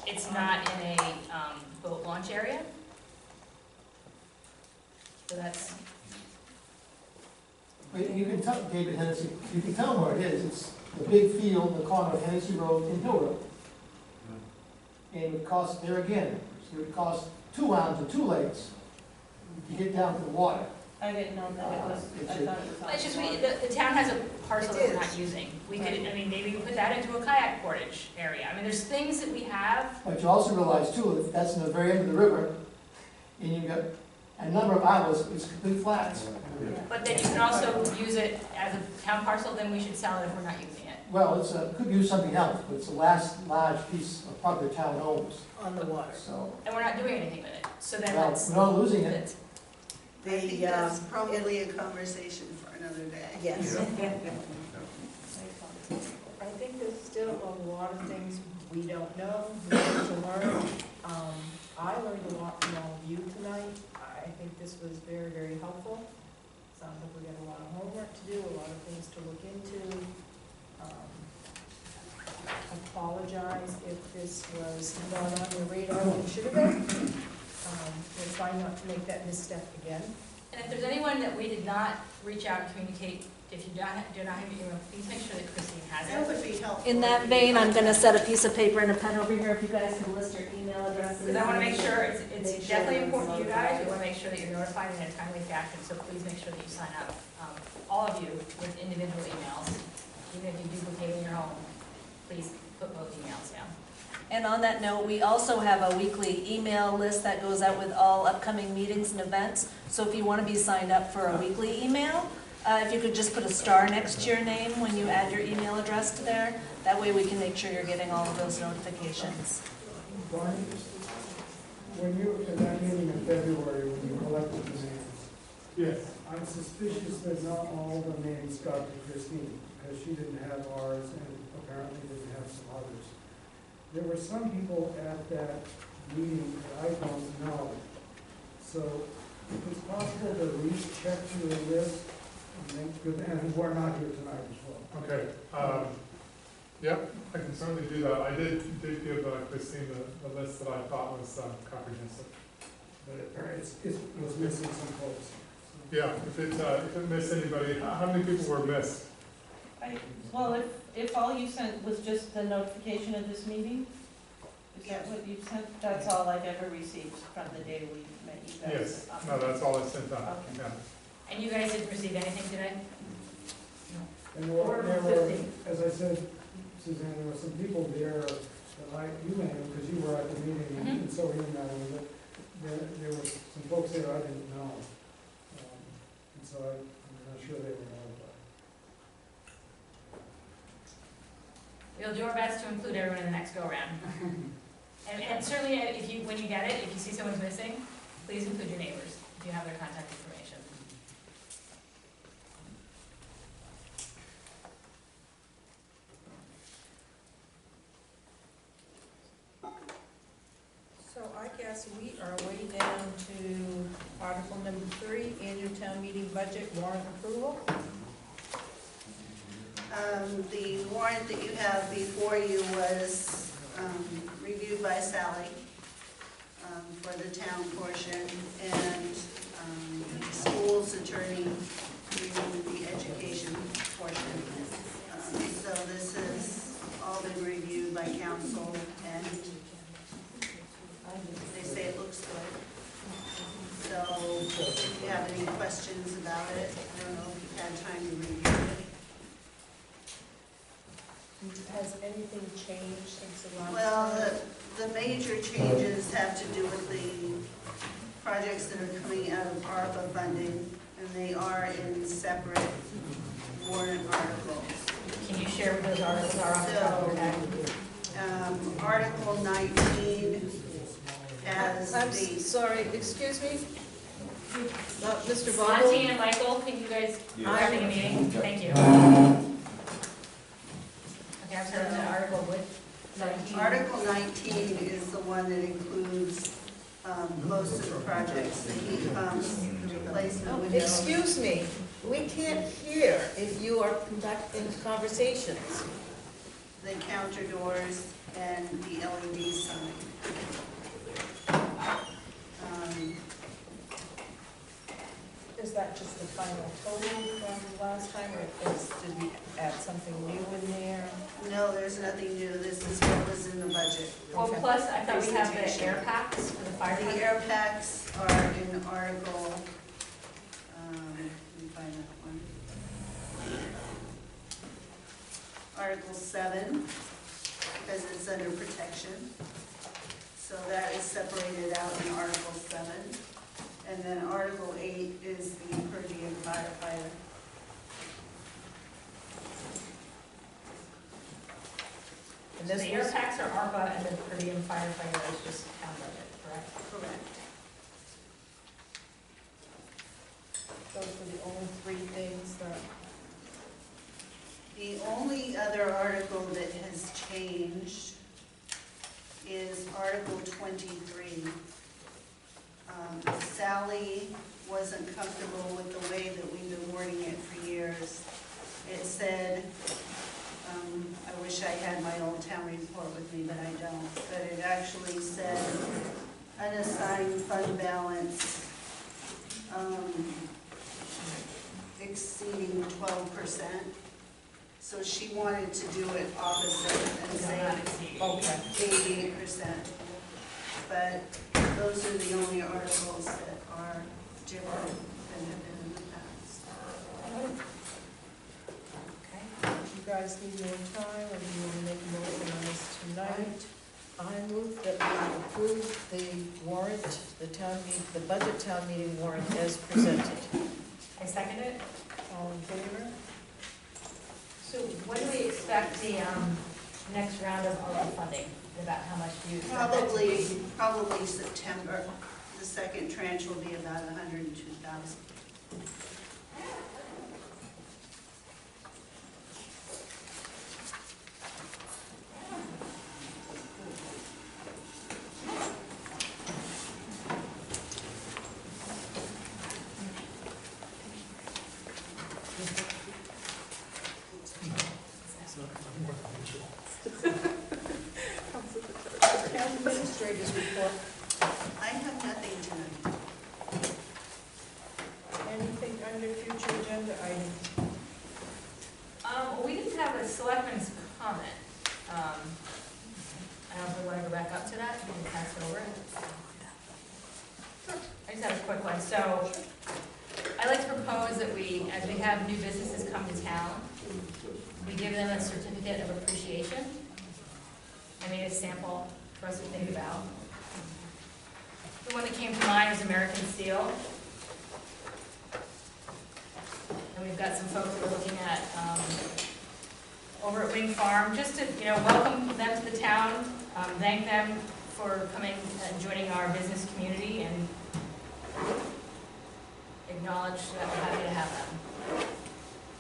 it's not in a boat launch area. So that's, You can tell, David Hennessy, you can tell them where it is. It's the big field in the corner of Hennessy Road and Hill Road. And it would cost, there again, it would cost 2 arms or 2 legs to get down to the water. I didn't know that it was, I thought it was on it's just, the water. the town has a parcel It that we're is. not using. We could, I mean, maybe we put that into a kayak portage area. I mean, there's things that we have. But you also realize too, that that's in the very end of the river, and you've got a number of islands, it's complete flats. But then you can also use it as a town parcel, then we should sell it if we're not using it. Well, it's could use something else, but it's the last large piece of property the town owns, On the water. so. And we're not doing anything with it. So then Well, that's, we're not losing it. that's, I think that's probably a conversation for another day. Yes. I think there's still a lot of things we don't know, we need to learn. I learned a lot from all of you tonight. I think this was very, very helpful. Sounds like we got a lot of homework to do, a lot of things to look into. Apologize if this was not on your radar when it should have been. We're trying not to make that misstep again. and if there's anyone that we did not reach out and communicate, if you do not have your email, please make sure that Christine has That it. would be helpful. In that vein, I'm gonna set a piece of paper and a pen over here if you guys can list your email addresses. Because I want to make sure, it's Make sure definitely everyone's important to you guys, we notified. want to make sure that you're notified in a timely fashion, so please make sure that you sign up, all of you, with individual emails. Even if you duplicate in your own, please put both emails down. And on that note, we also have a weekly email list that goes out with all upcoming meetings and events. So if you want to be signed up for a weekly email, if you could just put a star next to your name when you add your email address to there, that way we can make sure you're getting all of those notifications. Brian, when you, at that meeting in February, when you collected the names, Yes, I'm suspicious that not all the names got to Christine, because she didn't have ours and apparently didn't have some others. There were some people at that meeting that I don't know. So if it's possible to recheck your list, and who are not here tonight as well. okay. Yep, I can certainly do that. I did give Christine the list that I thought was comprehensive. But it was missing some folks. Yeah, if it missed anybody, how many people were missed? Well, if all you sent was just the notification of this meeting, is that what you sent? That's all I've ever received from the day we met you guys. Yes, no, that's all I sent out. Okay. Yeah. And you guys didn't receive anything today? And there were, as I said, Suzanne, there were some people there that you named, because you were at the meeting, and so were you, Natalie, but there were some folks there I didn't know. And so I'm not sure they were notified. We'll do our best to include everyone in the next go-around. And certainly, if you, when you get it, if you see someone's missing, please include your neighbors, if you have their contact information. So I guess we are way down to Article number 3, annual town meeting budget warrant approval. The warrant that you have before you was reviewed by Sally for the town portion, and the school's attorney reviewed the education portion. So this has all been reviewed by council, and they say it looks good. So if you have any questions about it, I don't know if you've had time to review it. Has anything changed since the last? Well, the major changes have to do with the projects that are coming out of ARPA funding, and they are in separate warrant articles. Can you share what those articles are off the top of your head? Article 19 has I'm the, sorry, excuse me? Mr. Monty Vogel? and Michael, can you guys, having a meeting? Thank you. Okay, I'm sorry, the article with 19. Article 19 is the one that includes most of the projects, the heat pumps, the replacement windows. Excuse me, we can't hear if you are conducting conversations. The counter doors and the LED sign. Well, plus, I thought we have the air packs for the fire The department. air packs are in Article, let me find that one. Article 7, because it's under protection. So that is separated out in Article 7. And then Article 8 is the per diem firefighter. And So this the air was, packs are ARPA and the per diem firefighter is just town budget, correct? Correct. those were the only three things that, The only other article that has changed is Article 23. Sally wasn't comfortable with the way that we've been wording it for years. It said, I wish I had my old town report with me, but I don't, but it actually said unassigned fund balance exceeding 12%. So she wanted to do it opposite and say okay. 88%. But those are the only articles that are different than have been in the past. Okay. You guys need more time, or do you want to make a motion on this tonight? I move that we approve the warrant, the budget town meeting warrant as presented. I second it. All in favor? So when do we expect the next round of ARPA funding? About how much do you expect that to be? Probably September. The second tranche will be about 102,000. Town administrators report, I have nothing tonight. anything under future agenda items? Well, we didn't have a selectman's comment. I don't know if we want to go back up to that, we can pass it over. I just have a quick one. So I'd like to propose that we, as we have new businesses come to town, we give them a certificate of appreciation. I made a sample for us to think about. The one that came to mind was American Steel. And we've got some folks we're looking at over at Wing Farm, just to, welcome them to the town, thank them for coming and joining our business community, and acknowledge that we're happy to have them.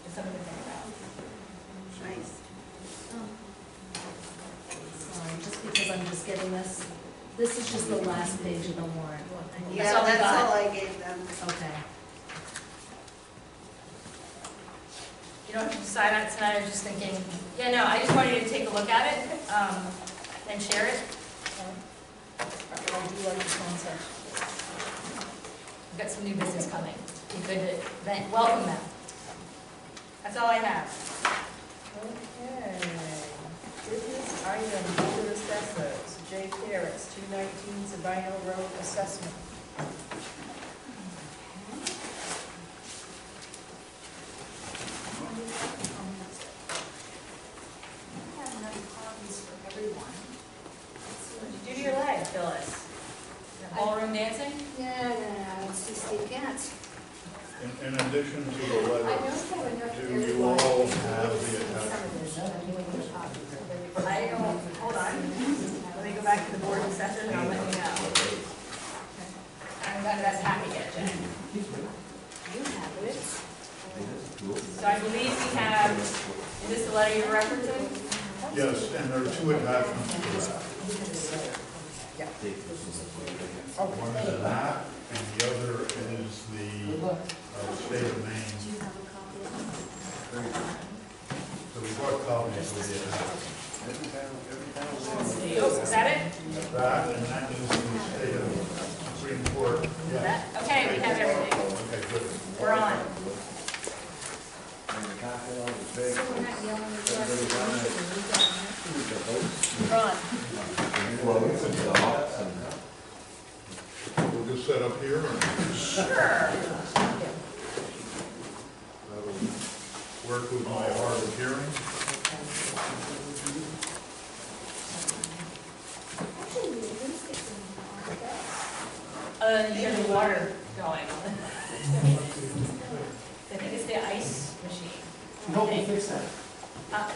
Just something to think about. Nice. Sorry, just because I'm just getting this. This is just the last page of the warrant. Yeah, all we that's got. all I gave them. Okay. You don't have to decide on it tonight, I was just thinking, I just wanted you to take a look at it, and share it. I do like the concept. We've got some new business coming, be good to welcome them. That's all I have. Okay. Business item, Board of Assessors, J. Ferris, 219 Sabino Road assessment. I have enough copies for everyone. What'd you do to your leg, Phyllis? Ballroom dancing? No, it's just you can't. In addition to the I letter, don't have enough for do you everyone. all have the Some attachment? of this, I'm doing the copies. I don't, hold on, let me go back to the board of assessors and I'll let you know. I haven't got that packet yet, Jen. You have it. So I believe we have, is this the letter you're referencing? Yes, and there are two attachments to that. One is that, and the other is the state of Maine. Do you have a copy of it? So we brought copies of the attachment. Oh, is that it? That, and that is the state of Supreme Court. Is Yeah. that, okay, we have everything. Okay, good. We're on. So we're not yelling at you. Ron, floats and docks and. We'll just set up here and that'll work with my hard of hearing. You got the water going. I think it's the ice machine. We hope we fix that. Uh,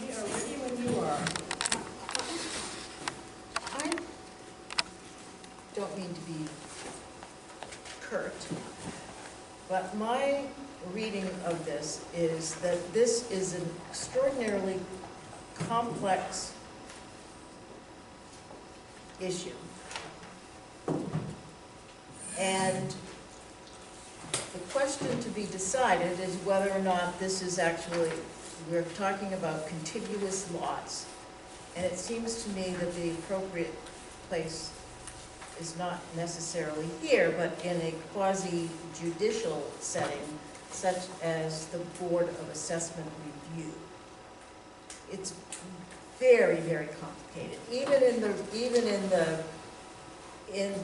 We are ready when you are. I don't mean to be curt, but my reading of this is that this is an extraordinarily complex issue. And the question to be decided is whether or not this is actually, we're talking about contiguous lots. And it seems to me that the appropriate place is not necessarily here, but in a quasi-judicial setting, such as the Board of Assessment Review. It's very, very complicated. Even in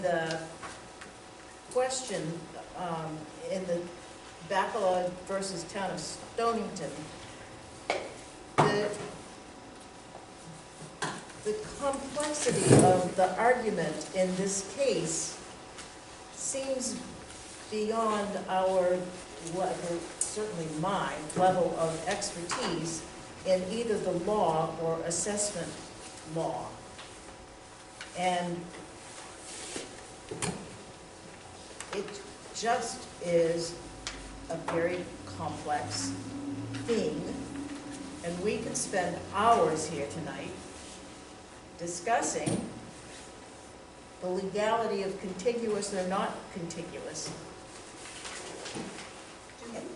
the question, in the Bacala versus Town of Stonington, the complexity of the argument in this case seems beyond our level, certainly my level of expertise in either the law or assessment law. And it just is a very complex thing, and we could spend hours here tonight discussing the legality of contiguous or not contiguous.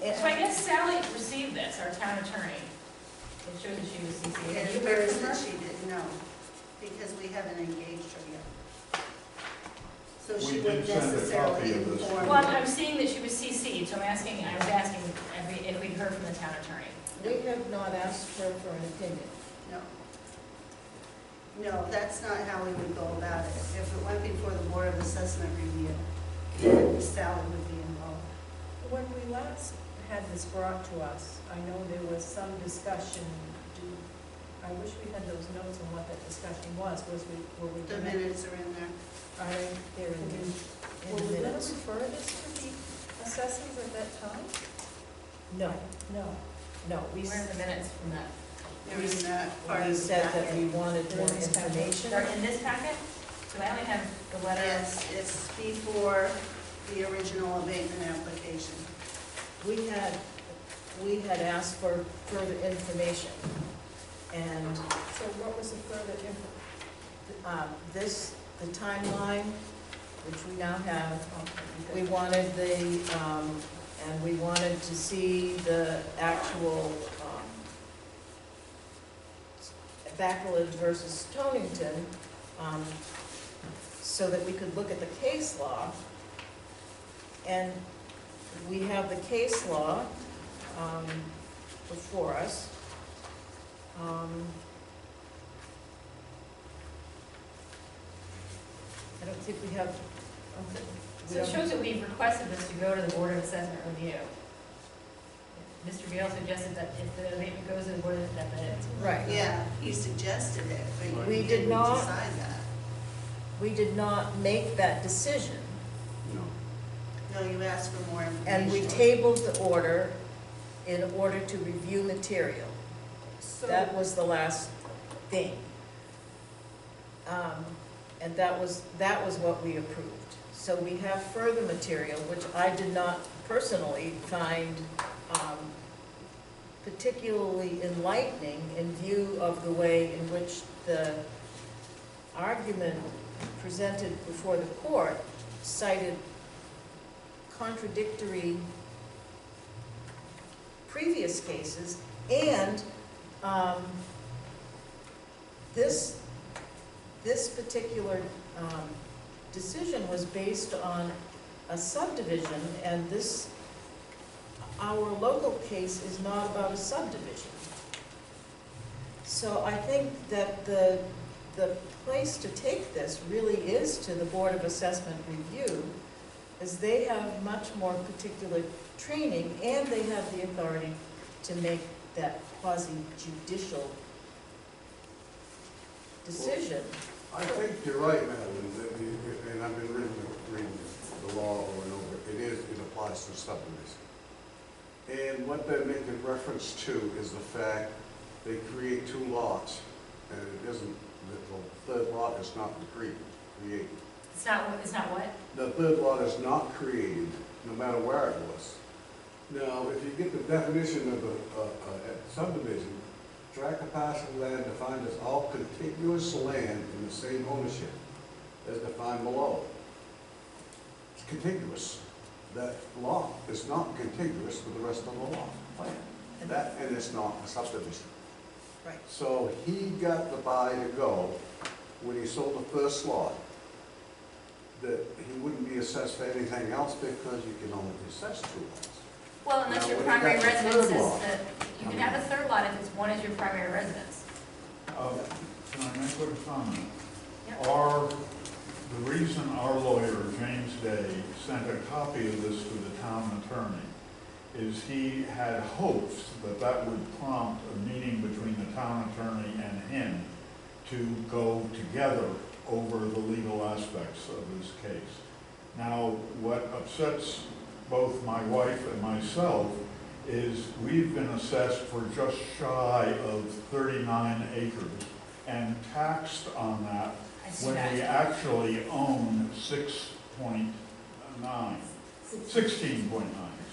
So I guess Sally received this, our town attorney. It shows that she was CC'd. Have you Where heard is from her? it she didn't know? Because we haven't engaged her yet. So We she did wouldn't send a necessarily copy of this. inform. Well, I'm seeing that she was CC'd, so I was asking if we'd heard from the town attorney. We have not asked her for an opinion. No. No, that's not how we would go about it. If it went before the Board of Assessment Review, Sally would be involved. When we last had this brought to us, I know there was some discussion. I wish we had those notes on what that discussion was. Were we? The minutes are in there. Are they, They're in were the we going to minutes. refer this to the assessors at that time? No, No. no, we Where are the minutes from that? They're in that part we of the said that packet. we wanted more They're in this packet. information. They're in this packet? So I only have the letter. Yes, it's before the original abatement application. We had asked for further information, and So what was the further info? the timeline, which we now have, we wanted and we wanted to see the actual Backwoods versus Stonington, so that we could look at the case law. And we have the case law before us. I don't think we have. So it shows that we've requested this to go to the Board of Assessment Review. Mr. Gale suggested that if the abatement goes to the Board of Assessment, Right. Yeah, he suggested it, but We we did didn't not- decide that. We did not make that decision, No, you asked for more information. and we tabled the order in order to review material. So, That was the last thing. And that was what we approved. So we have further material, which I did not personally find particularly enlightening in view of the way in which the argument presented before the court cited contradictory previous cases, and this this particular decision was based on a subdivision, and this, our local case is not about a subdivision. So I think that the place to take this really is to the Board of Assessment Review, as they have much more particular training, and they have the authority to make that quasi-judicial decision. I think you're right, Madeline, and I've been reading the law over and over. It applies to subdivision. And what they're making reference to is the fact they create two lots, and it isn't, the third lot is not created. It's not what? The third lot is not created, no matter where it was. Now, if you get the definition of a subdivision, tract of parcel of land defined as all contiguous land in the same ownership as defined below. It's contiguous. That lot is not contiguous with the rest of the lot. And it's not a subdivision. Right. So he got the buy to go when he sold the first lot, that he wouldn't be assessed for anything else because you can only assess two lots. Well, unless Now, your when you primary got the residence third is lot, that, you can have a third lot if it's one as your primary residence. Can I make a comment? Yep. The reason our lawyer, James Day, sent a copy of this to the town attorney is he had hopes that that would prompt a meeting between the town attorney and him to go together over the legal aspects of this case. Now, what upsets both my wife and myself is we've been assessed for just shy of 39 acres and taxed on that I see when that. we actually own 16.9.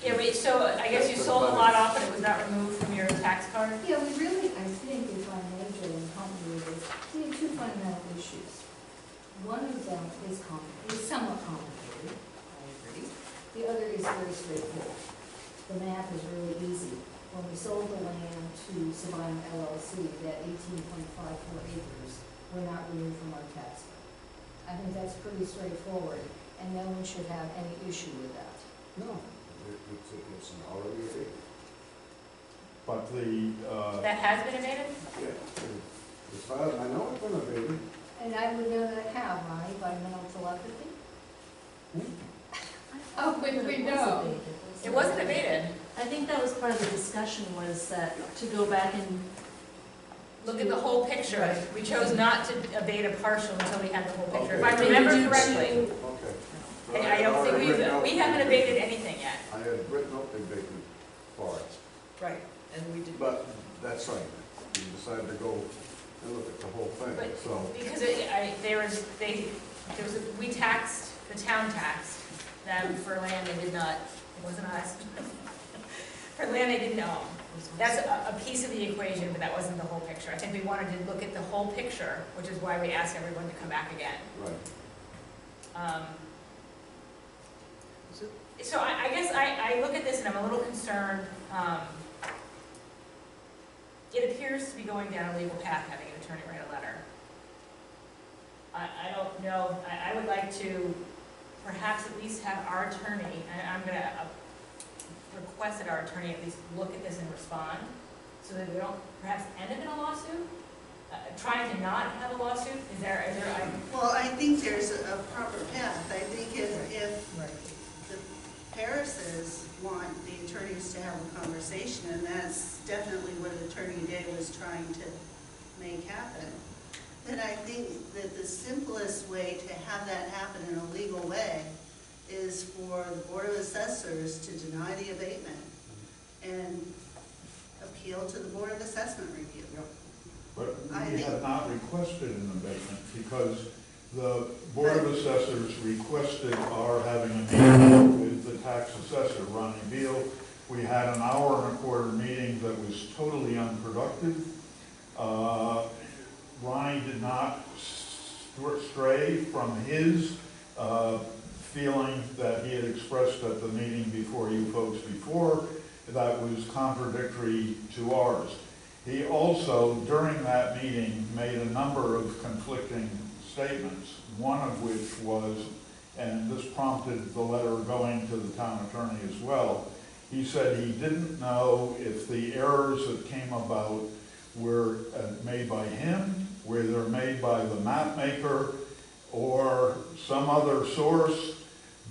Yeah, wait, so I guess you sold the lot off and it was not removed from your tax card? Yeah, we really, I think, if I major in complicated, we have two fundamental issues. One of them is somewhat complicated, I agree. The other is very straightforward. The math is really easy. When we sold the land to Sabino LLC, that 18.54 acres were not removed from our tax card. I think that's pretty straightforward, and no one should have any issue with that. No, it's an already abated. But the, That has been abated? Yeah, as far as I know, it's been abated. And I would know that how, Ronnie, by mental telepathy? Oh, we know. It wasn't abated. I think that was part of the discussion, was that to go back and Look at the whole picture. Right. We chose not to abate a partial until we had the whole picture. If I Okay. remember Did you correctly. Okay. I don't think we haven't abated anything yet. I had written up the abatement for it, Right, and we did. but that's right. We decided to go and look at the whole thing, But- so. Because we taxed, the town taxed them for land they did not, it wasn't us. For land they didn't own. That's a piece of the equation, but that wasn't the whole picture. I think we wanted to look at the whole picture, which is why we asked everyone to come back again. Right. So I guess I look at this and I'm a little concerned. It appears to be going down a legal path, having an attorney write a letter. I don't know, I would like to perhaps at least have our attorney, and I'm gonna request that our attorney at least look at this and respond, so that we don't perhaps end up in a lawsuit? Trying to not have a lawsuit, Well, I think there's a proper path. I think if Right. the Harrises want the attorneys to have a conversation, and that's definitely what Attorney Day was trying to make happen, then I think that the simplest way to have that happen in a legal way is for the Board of Assessors to deny the abatement and appeal to the Board of Assessment Review. but I we think- have not requested an abatement because the Board of Assessors requested our having a meeting with the tax assessor, Ronnie Beal. We had an 1.25-hour meeting that was totally unproductive. Ronnie did not stray from his feeling that he had expressed at the meeting before you folks before that was contradictory to ours. He also, during that meeting, made a number of conflicting statements, one of which was, and this prompted the letter going to the town attorney as well, he said he didn't know if the errors that came about were made by him, whether they're made by the map maker, or some other source,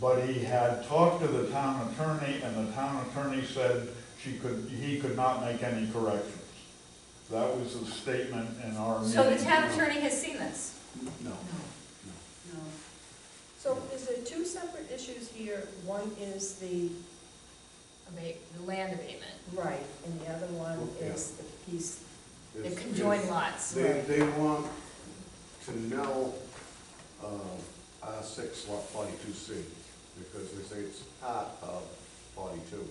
but he had talked to the town attorney, and the town attorney said he could not make any corrections. That was the statement in our meeting. So the town attorney has seen this? No. No. So is there two separate issues here? One is the, The land abatement, right, and the other one is the piece. the It's- conjoined lots. They want to know, R6 lot 42C, because they say it's part of 42.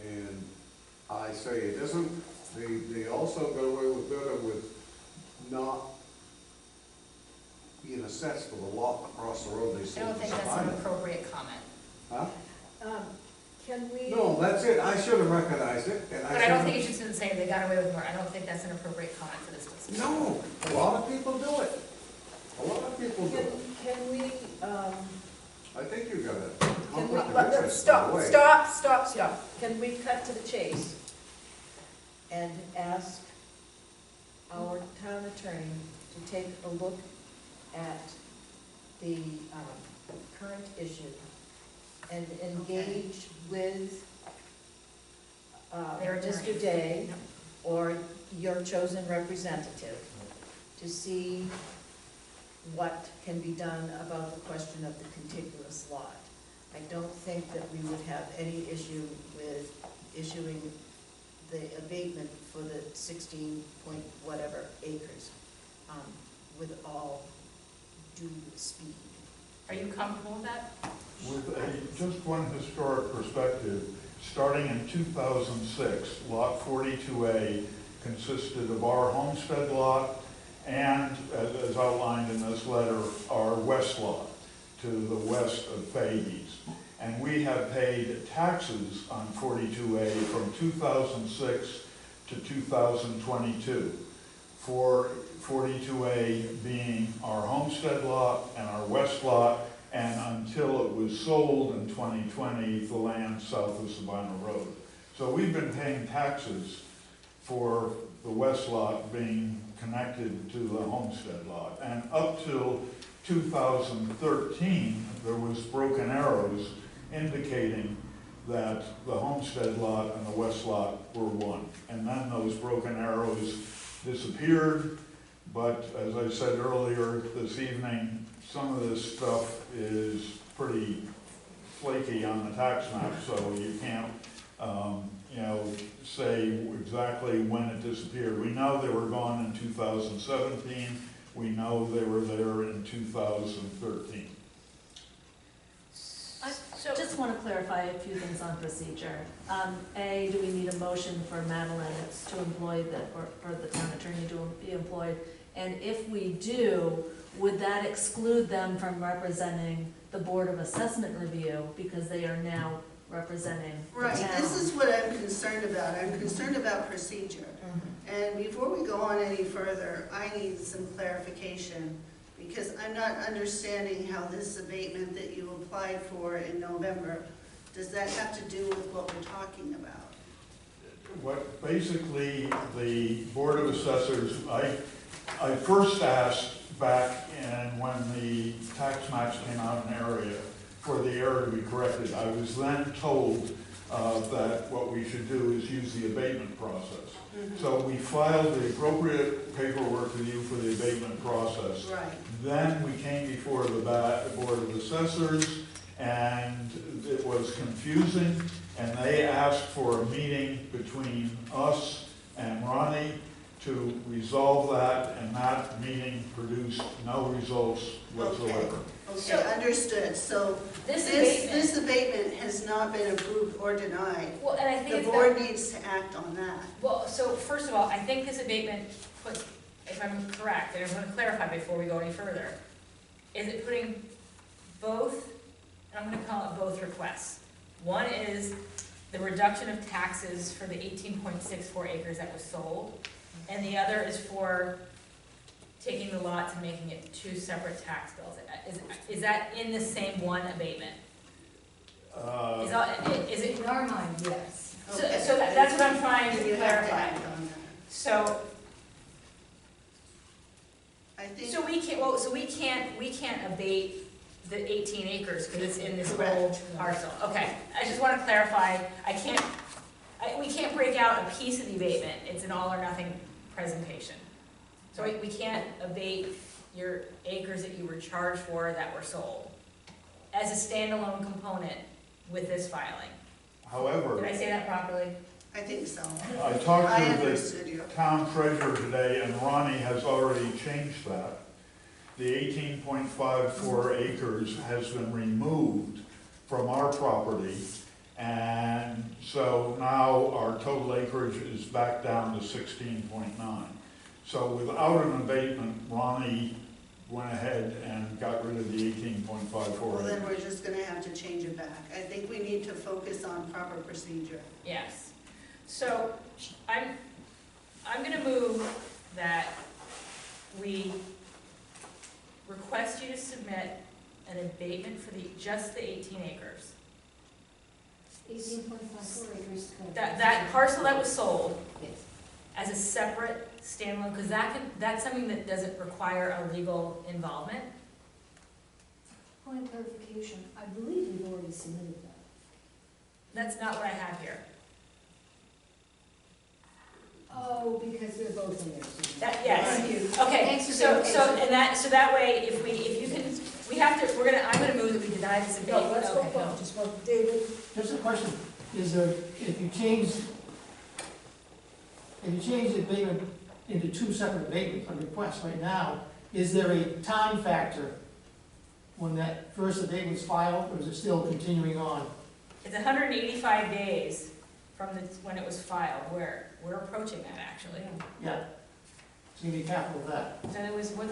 And I say it isn't, they also got away with better with not being assessed for the lot across the road they I sold don't to think that's an Sabino. appropriate comment. Huh? Can we? No, that's it, I should have recognized it, and But I don't think you should say they got away with more. I don't think that's an appropriate comment for this discussion. No, a lot of people do it. A lot of people do it. Can we, I think you got it. can we, stop. Can we cut to the chase and ask our town attorney to take a look at the current issue and engage with Their attorney. Mr. Day or your chosen representative to see what can be done about the question of the contiguous lot. I don't think that we would have any issue with issuing the abatement for the 16 point whatever acres, with all due speed. Are you comfortable with that? With just one historic perspective, starting in 2006, Lot 42A consisted of our homestead lot and, as outlined in this letter, our west lot to the west of Fahey's. And we have paid taxes on 42A from 2006 to 2022 for 42A being our homestead lot and our west lot, and until it was sold in 2020, the land south of Sabino Road. So we've been paying taxes for the west lot being connected to the homestead lot. And up till 2013, there was broken arrows indicating that the homestead lot and the west lot were one. And then those broken arrows disappeared, but as I said earlier this evening, some of this stuff is pretty flaky on the tax map, so you can't, say exactly when it disappeared. We know they were gone in 2017. We know they were there in 2013. I just want to clarify a few things on procedure. A, do we need a motion for Madeline to employ or for the town attorney to be employed? And if we do, would that exclude them from representing the Board of Assessment Review because they are now representing the Right, town? this is what I'm concerned about. I'm concerned about procedure. And before we go on any further, I need some clarification, because I'm not understanding how this abatement that you applied for in November, does that have to do with what we're talking about? What basically the Board of Assessors, I first asked back when the tax maps came out in area for the error to be corrected. I was then told that what we should do is use the abatement process. So we filed the appropriate paperwork with you for the abatement process. Right. Then we came before the Board of Assessors, and it was confusing, and they asked for a meeting between us and Ronnie to resolve that, and that meeting produced no results whatsoever. Okay, understood. So this abatement has not been approved or denied. Well, and I think The it's board needs to act on that. Well, so first of all, I think this abatement puts, if I'm correct, and I'm going to clarify before we go any further, is it putting both, and I'm going to call it both requests. One is the reduction of taxes for the 18.64 acres that was sold, and the other is for taking the lots and making it two separate tax bills. Is that in the same one abatement? Is it, In our mind, yes. so that's what I'm trying to You have to clarify. act on that. So, I think, so we can't abate the 18 acres because it's in this whole Correct. parcel. Okay, I just want to clarify, we can't break out a piece of the abatement, it's an all or nothing presentation. So we can't abate your acres that you were charged for that were sold as a standalone component with this filing. However, Did I say that properly? I think so. I talked I to the understood you. town treasurer today, and Ronnie has already changed that. The 18.54 acres has been removed from our property, and so now our total acreage is back down to 16.9. So without an abatement, Ronnie went ahead and got rid of the 18.54 Well, then acres. we're just gonna have to change it back. I think we need to focus on proper procedure. Yes. So I'm gonna move that we request you to submit an abatement for just the 18 acres. 18.54 acres. That parcel that was sold Yes. as a separate standalone, because that's something that doesn't require a legal involvement. Point of clarification, I believe we've already submitted that. That's not what I have here. Oh, because they're both in there. That, yes. Thank you. Okay, Thanks for so, being so, patient. so that way, if you can, I'm gonna move that we deny this abatement. No, let's Okay, hold on, just one, David, Just a question, is there, if you change the abatement into two separate abatements or requests right now, is there a time factor when that first abatement's filed, or is it still continuing on? It's 185 days from when it was filed, we're approaching that, actually. Yeah. So you be careful of that. So it was, what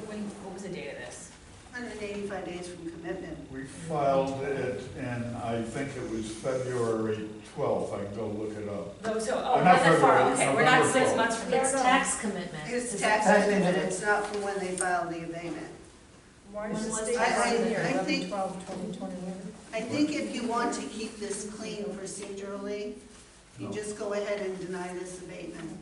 was the date of this? 185 days from commitment. We filed it in, I think it was February 12th, I can go look it up. No, so, Not not that far, February, okay, we're not November 6 12th. months from It's now. tax commitment. It's tax Tax commitment, commitment. it's not from when they filed the abatement. why When does was the state I- in there, I 11, think- 12, 2021? I think if you want to keep this clean procedurally, you No. just go ahead and deny this abatement.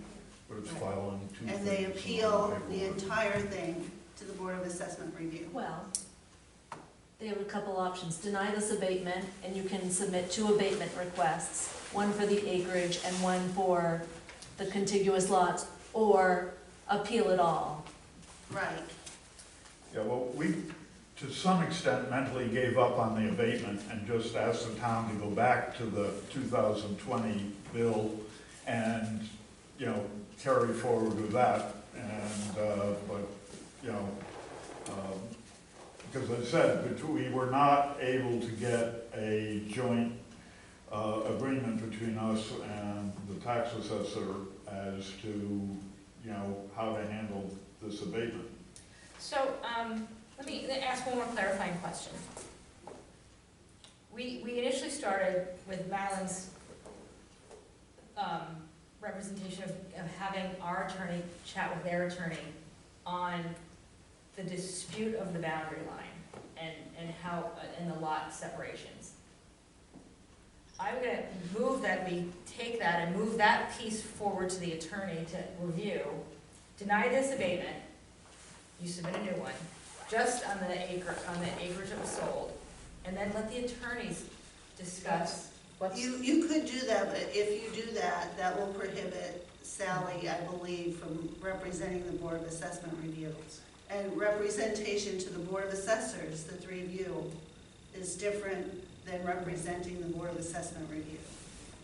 But it's filing two And they things, so appeal the paperwork. entire thing to the Board of Assessment Review. Well, they have a couple options. Deny this abatement, and you can submit two abatement requests, one for the acreage and one for the contiguous lots, or appeal it all. Right. Yeah, well, we, to some extent, mentally gave up on the abatement and just asked the town to go back to the 2020 bill and, carry forward with that. And, but, because I said, we were not able to get a joint agreement between us and the tax assessor as to, how to handle this abatement. So, let me ask one more clarifying question. We initially started with Madeline's representation of having our attorney chat with their attorney on the dispute of the boundary line and how, and the lot separations. I'm gonna move that we take that and move that piece forward to the attorney to review, deny this abatement, you submit a new one, just on the acreage that was sold, and then let the attorneys discuss. You could do that, but if you do that, that will prohibit Sally, I believe, from representing the Board of Assessment Review. And representation to the Board of Assessors, the three of you, is different than representing the Board of Assessment Review.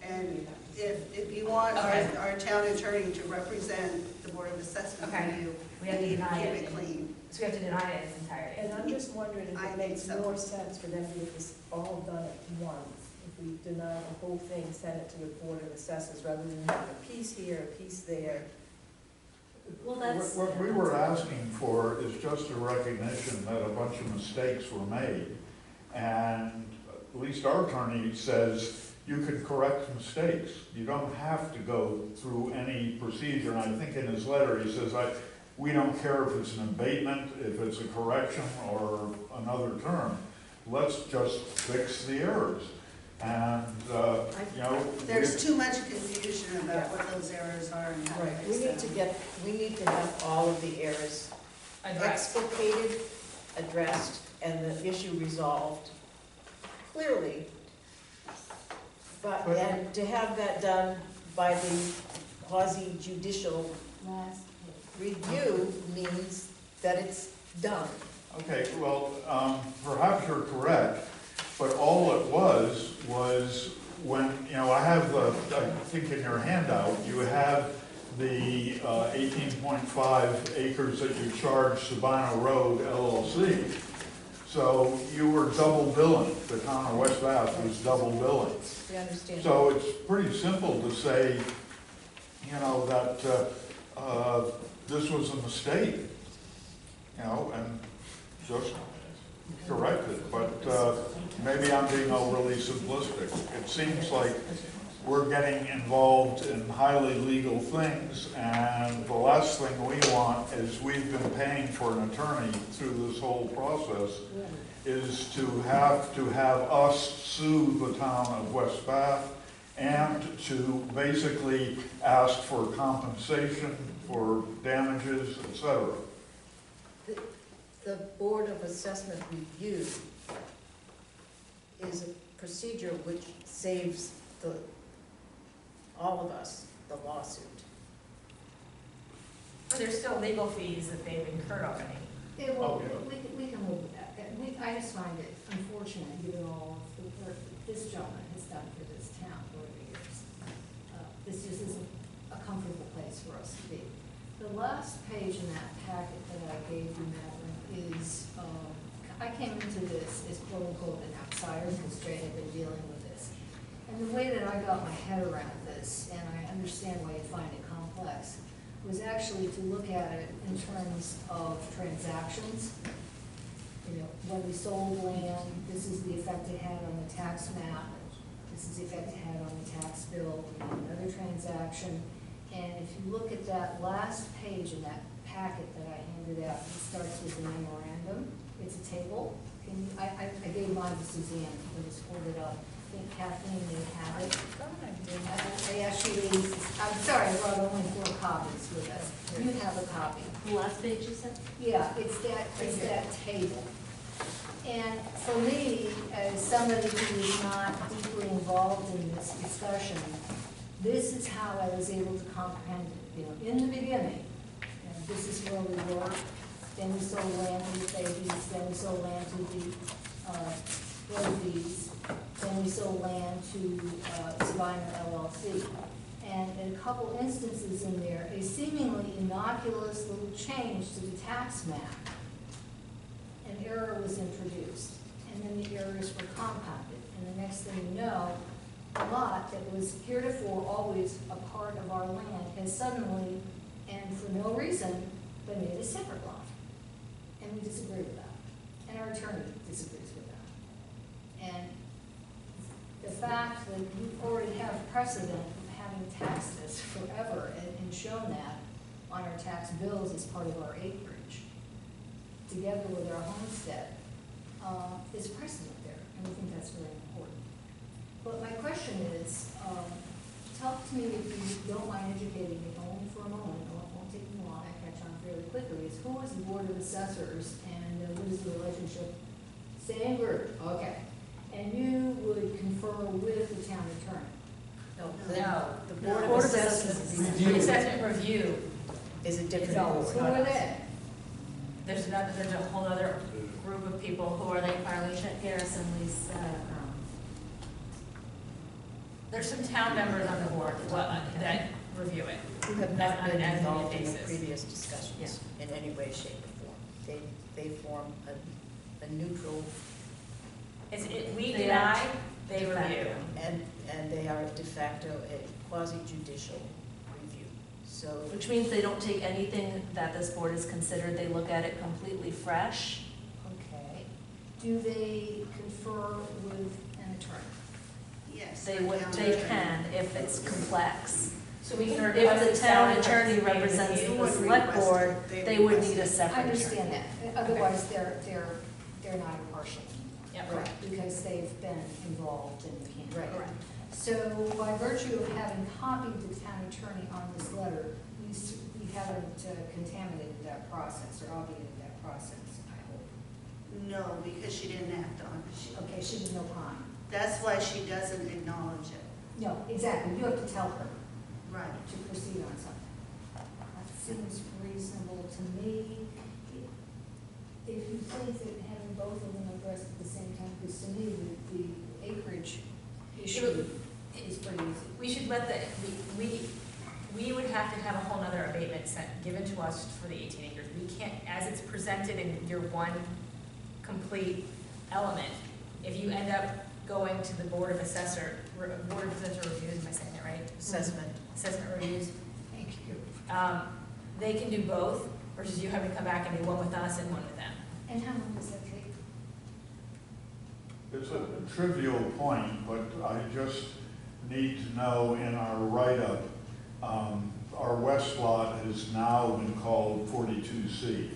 And if you want Okay. our town attorney to represent the Board of Assessment Okay. Review, We have to you deny keep it. it clean. So we have to deny it in its entirety. And I'm just wondering if I it think makes so. more sense for them to get this all done at once. If we deny the whole thing, send it to the Board of Assessors, rather than having a piece here, a piece there. Well, that's. What we were asking for is just a recognition that a bunch of mistakes were made. And at least our attorney says you can correct mistakes. You don't have to go through any procedure. And I think in his letter, he says, we don't care if it's an abatement, if it's a correction or another term. Let's just fix the errors. And, you know. There's too much confusion about what those errors are and how to Right, fix them. we need to have all of the errors Address. explicated, addressed, and the issue resolved clearly. But, and to have that done by the quasi-judicial Last review means that it's done. Okay, well, perhaps you're correct, but all it was when, you know, I have the, I think in your handout, you have the 18.5 acres that you charge Sabino Road LLC. So you were double billing, the town of West Bath was double billing. We understand. So it's pretty simple to say, you know, that this was a mistake, you know, and just correct it. But maybe I'm being overly simplistic. It seems like we're getting involved in highly legal things, and the last thing we want is, we've been paying for an attorney through this whole process, is to have us sue the town of West Bath and to basically ask for compensation for damages, etc. The Board of Assessment Review is a procedure which saves all of us the lawsuit. But there's still legal fees that they've incurred already. Yeah, well, Oh, yeah. we can live with that. I just find it unfortunate, given all of the work that this gentleman has done for this town over the years. This just isn't a comfortable place for us to be. The last page in that packet that I gave you, Madeline, is, I came into this as quote unquote an outsider, because Jay had been dealing with this. And the way that I got my head around this, and I understand why you find it complex, was actually to look at it in terms of transactions. You know, when we sold land, this is the effect it had on the tax map, this is the effect it had on the tax bill, another transaction. And if you look at that last page in that packet that I handed out, it starts with the memorandum. It's a table. I gave mine to Suzanne, but it's folded up. I think Kathleen may have it. I actually, I'm sorry, I brought only 4 copies with us. You have a copy. The last page you said? Yeah, it's that table. And for me, as somebody who is not deeply involved in this discussion, this is how I was able to comprehend it. You know, in the beginning, this is where we were. Then we sold land to the babies, then we sold land to the Roadies, then we sold land to Sabino LLC. And in a couple instances in there, a seemingly innocuous little change to the tax map, an error was introduced, and then the errors were compounded. And the next thing you know, a lot that was heretofore always a part of our land has suddenly, and for no reason, been made a separate lot. And we disagree with that. And our attorney disagrees with that. And the fact that we already have precedent of having taxed this forever and shown that on our tax bills as part of our acreage, together with our homestead, is precedent there, and we think that's really important. But my question is, talk to me, if you don't mind educating me only for a moment, it won't take me long, I catch on fairly quickly, is who is the Board of Assessors, and what is the relationship? Same group, okay. And you would confer with the town attorney? No, No. the Board of Board of Assessment Assessment. The assessment review, is a different No, board. Who are they? there's a whole other group of people. Who are they, Carly? Harrison, Lisa, There's some town members on the board that review it. Who have On not an been as-needed involved in the basis. previous discussions in any way, shape, or form. They form a neutral, We They deny, are they de facto. review. and they are de facto a quasi-judicial review. So, which means they don't take anything that this board has considered, they look at it completely fresh. Okay. Do they confer with an attorney? Yes. They the would, town they attorney. can if it's complex. So we can If request the that town Sally attorney participate in this represents meeting. the would select request board, it. they would need a I separate attorney. understand that, otherwise they're not impartial. Yep. Because they've been involved in the campaign. Right. Correct. So by virtue of having copied the town attorney on this letter, we haven't contaminated that process or obviated that process, I hope. No, because she didn't act on it. Okay, she didn't opine. That's why she doesn't acknowledge it. No, exactly, you have to tell her Right. to proceed on something. That seems reasonable to me. If you think that having both of them addressed at the same time, because to me, the acreage issue is pretty easy. We should let we would have to have a whole nother abatement given to us for the 18 acres. We can't, as it's presented in your one complete element, if you end up going to the Board of Assessor Reviews, am I saying that right? Assessment. Assessment reviews, Thank you. they can do both, versus you having to come back and do one with us and one with them. And how long does that take? It's a trivial point, but I just need to know in our write-up, our west lot has now been called 42C,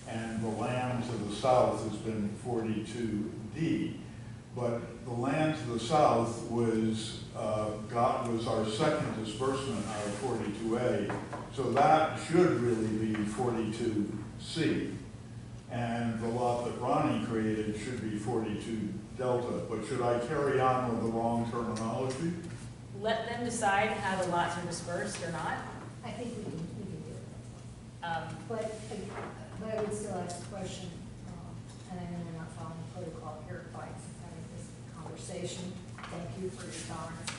and the land to the south has been 42D. But the land to the south was our second disbursement out of 42A, so that should really be 42C. And the lot that Ronnie created should be 42 Delta, but should I carry on with the wrong terminology? Let them decide how the lots are dispersed or not. I think we can do it. But I would still ask the question, and I know we're not following protocol here by having this conversation. Thank you for your tolerance.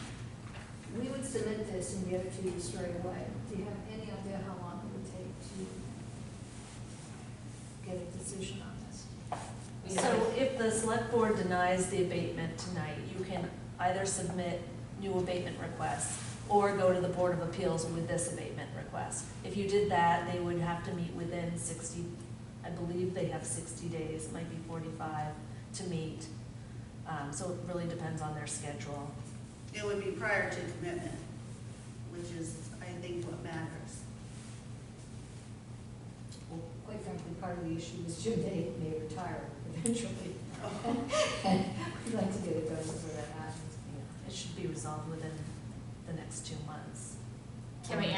We would submit this and get it to you straight away. Do you have any idea how long it would take to get a decision on this? So if the select board denies the abatement tonight, you can either submit new abatement requests or go to the Board of Appeals with this abatement request. If you did that, they would have to meet within 60, I believe they have 60 days, it might be 45 to meet. So it really depends on their schedule. It would be prior to commitment, which is, I think, what matters. Well, quite frankly, part of the issue is Jim may retire eventually. And we'd like to get it done before that happens. It should be resolved within the next 2 months. Can we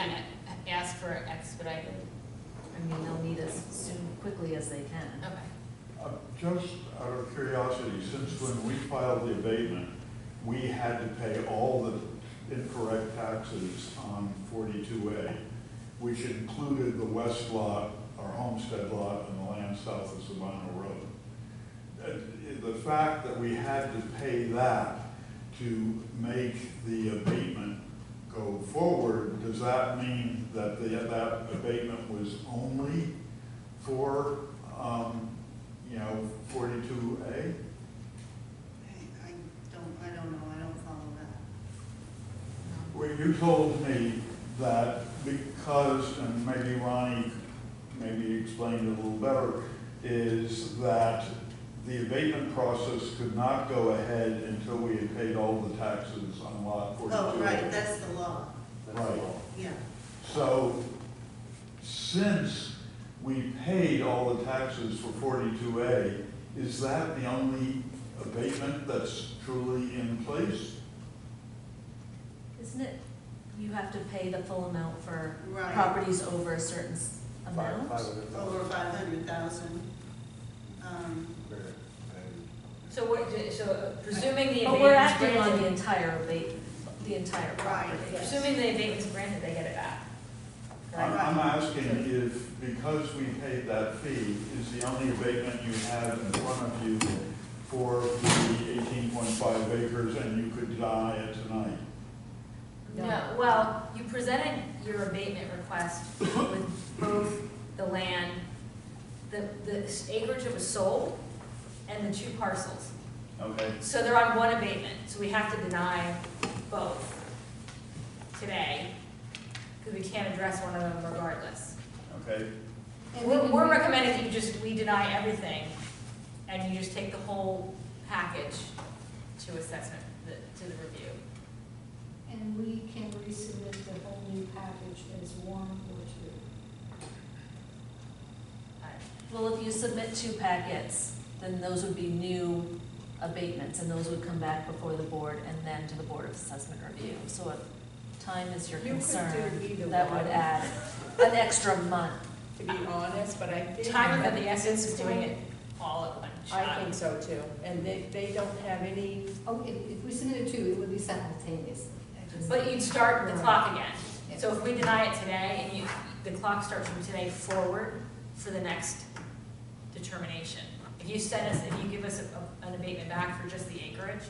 ask for expedited? I mean, they'll need us soon, quickly as they can. Okay. Just out of curiosity, since when we filed the abatement, we had to pay all the incorrect taxes on 42A, which included the west lot, our homestead lot, and the land south of Sabino Road. The fact that we had to pay that to make the abatement go forward, does that mean that that abatement was only for, 42A? I don't know, I don't follow that. Well, you told me that because, and maybe Ronnie maybe explained it a little better, is that the abatement process could not go ahead until we had paid all the taxes on lot 42A. Oh, right, that's the law, Right. yeah. So, since we paid all the taxes for 42A, is that the only abatement that's truly in place? Isn't it, you have to pay the full amount for Right. properties over a certain amount? Over 500,000. So presuming the But we're abatement's acting on granted, the entire property. Right. assuming the abatement's granted, they get it back. Correct? I'm asking if, because we paid that fee, is the only abatement you have in front of you for the 18.5 acres and you could deny it tonight? No, well, you presented your abatement request with both the land, the acreage that was sold, and the 2 parcels. Okay. So they're on one abatement, so we have to deny both today, because we can't address one of them regardless. Okay. We're recommending we deny everything, and you just take the whole package to assessment, to the review. and we can resubmit the whole new package as one or two. Well, if you submit 2 packets, then those would be new abatements, and those would come back before the board and then to the Board of Assessment review. So if time is your You could concern, do either that one. would add an extra month. To be honest, but I think. Time of the essence is doing it all at one shot. I think so too, and they don't have any, Oh, if we submitted two, it would be simultaneous. But you'd start the clock again. So if we deny it today, and the clock starts from today forward for the next determination. If you give us an abatement back for just the acreage,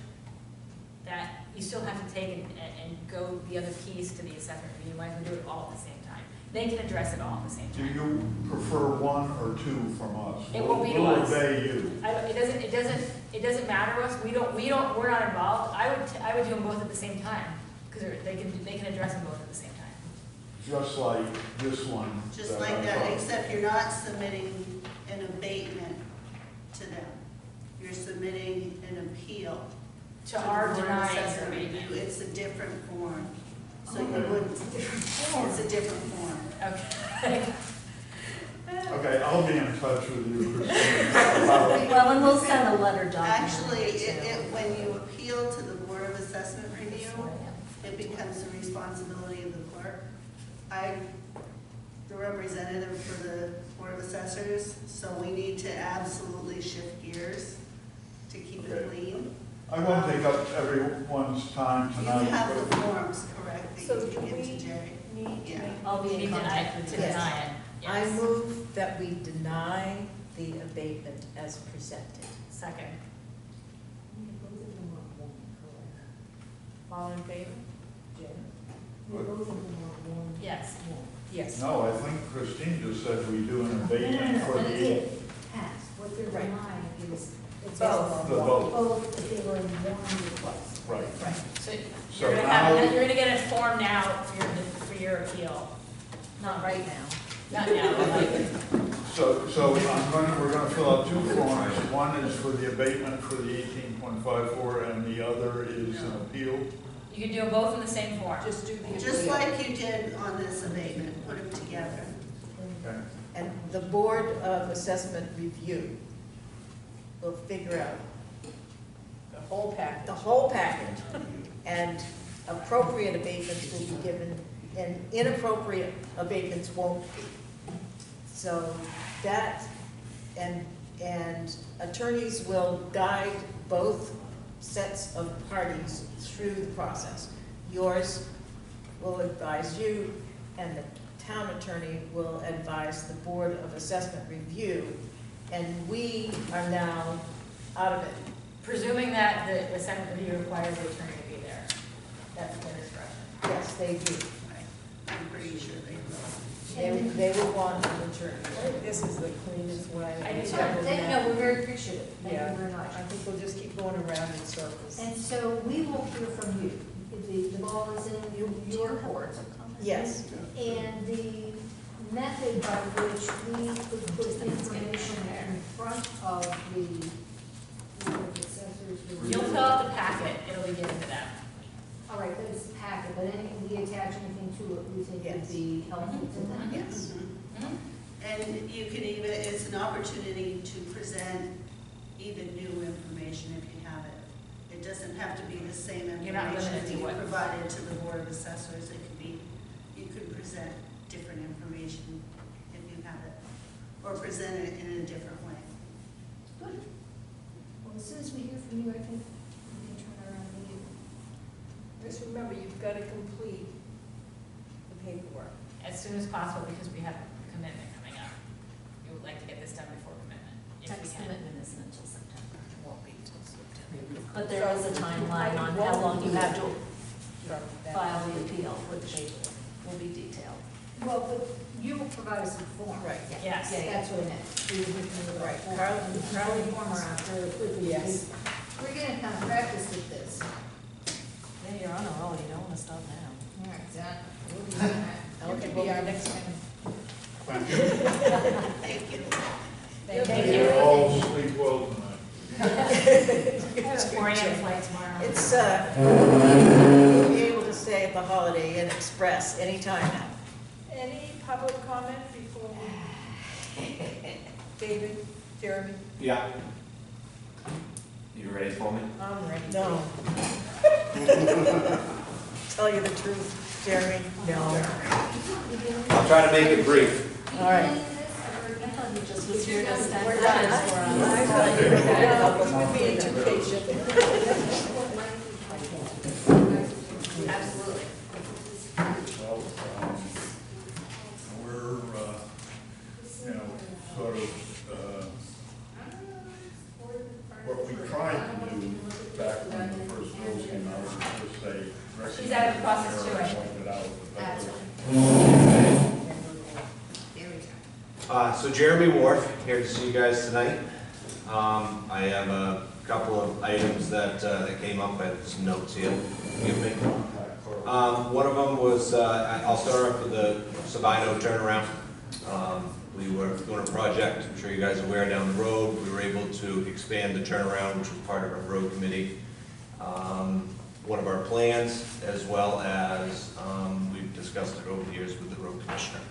that you still have to take and go the other piece to the assessment review. You might as well do it all at the same time. They can address it all at the same Do time. you prefer 1 or 2 from us? It won't be to We'll us. obey you. It doesn't matter to us. We're not involved. I would do them both at the same time, because they can address them both at the same time. Just like this one. Just I like that, brought. except you're not submitting an abatement to them. You're submitting an appeal. To our the Board of denying your Assessment abatement. review. It's a different form, so you Okay. wouldn't, it's a different form. Okay. Okay, I'll be in touch with you, Christine, about Well, and we'll send a letter document. Actually, too. when you appeal to the Board of Assessment review, it becomes the responsibility of the clerk. I'm the representative for the Board of Assessors, so we need to absolutely shift gears to keep it Okay. clean. I won't take up everyone's time You tonight, have the but forms, correct, So that you do can give we- to Jay. need to Yeah. make. I'll be We in need to contact with you. deny it. I Yes. move that we deny the abatement as presented. Second. Both of them are one, correct? All in favor? Jen? Both of them are one. Yes. Yes. no, I think Christine just said we do an abatement for But it the, did pass. What they're Right. denying is It's Both. all the one. vote. both, if they were in one request. Right. Right. So So you're now- you're gonna get a form now for your appeal. Not right now. Not now, but like, So we're gonna fill out 2 forms. One is for the abatement for the 18.54, and the other is an appeal. you can do them both in the same form. Just do the. Just appeal. like you did on this abatement, put them together. Okay. And the Board of Assessment Review will figure out The whole package. the whole package, and appropriate abatements will be given, and inappropriate abatements won't be. So that, and attorneys will guide both sets of parties through the process. Yours will advise you, and the town attorney will advise the Board of Assessment Review, and we are now out of it. Presuming that the assessment review requires the attorney to be there. That's their discretion. Yes, they do. I'm pretty sure they will. They will want an attorney. I think this is the cleanest way. I do too. No, we're very appreciative. Thank Yeah. you very much. I think we'll just keep going around in circles. And so we will hear from you. The ball is in your court. Yes, And the method by which we could put information in front of the Board of Assessors. You'll fill out the packet, it'll be given to them. All right, that's a packet, but we attach anything to it we think would Yes. be helpful to them. Yes. Mhm. And you can even, it's an opportunity to present even new information if you have it. It doesn't have to be the same You're not information limited that to you what- provided to the Board of Assessors. It could be, you could present different information if you have it, or present it in a different way. Good. Well, as soon as we hear from you, I think we can turn around and meet. Just remember, you've got to complete the paperwork. As soon as possible, because we have a commitment coming up. We would like to get this done before commitment, if we Tax can. commitment isn't until September. won't be till September. But there is a timeline on how long you have to file the appeal, which will be detailed. Well, but you will provide us a form. Right. Yes. That's what I meant. We will give you a Right. form. Carl- And the Carl- form around fairly quickly. Yes. We're gonna kind of practice with this. Yeah, you're on a roll, you don't want to stop now. All right, Zach. We'll be doing that. That could be our next one. Thank you. Thank you. Thank You you. all sleep well tonight. I have a 4 AM flight tomorrow. It's, you'll be able to stay at the Holiday Inn Express anytime now. Any public comment before we, David, Jeremy, Yeah. You ready for me? I'm ready. No. Tell you the truth, Jeremy, no. I'll try to make it brief. All right. I thought he just was here to stand We're for done. us. I thought you were gonna be being too patient. Absolutely. Well, we're, sort of, what we tried to do back when the first bills came out was just say. She's out of the process too, right? Pointed out that that was There we go. So Jeremy Wharf, here to see you guys tonight. I have a couple of items that came up. I have some notes here. Give me. One of them was, I'll start off with the Sabino turnaround. We were doing a project, I'm sure you guys are aware, down the road. We were able to expand the turnaround, which was part of our road committee. One of our plans, as well as we've discussed it over the years with the road commissioner.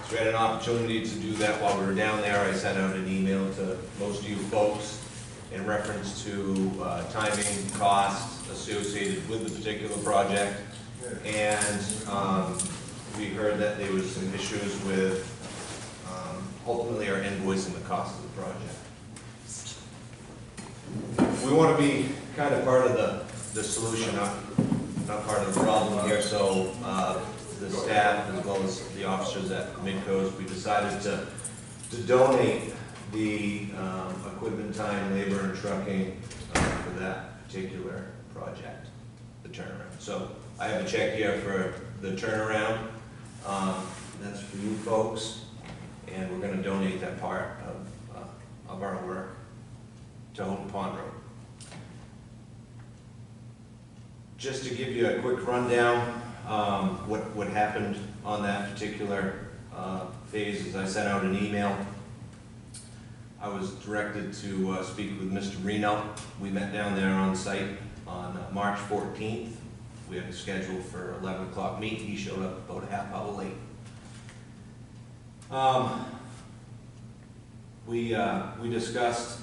So we had an opportunity to do that while we were down there. I sent out an email to most of you folks in reference to timing, costs associated with the particular project. And we heard that there was some issues with ultimately our invoicing the cost of the project. We want to be kind of part of the solution, not part of the problem here. So the staff, as well as the officers at Midcoast, we decided to donate the equipment, time, labor, and trucking for that particular project, the turnaround. So I have a check here for the turnaround. That's for you folks, and we're going to donate that part of our work to Houghton Pond Road. Just to give you a quick rundown, what happened on that particular phase is I sent out an email. I was directed to speak with Mr. Reno. We met down there on site on March 14th. We had a schedule for 11 o'clock meet. He showed up about a half hour late. We discussed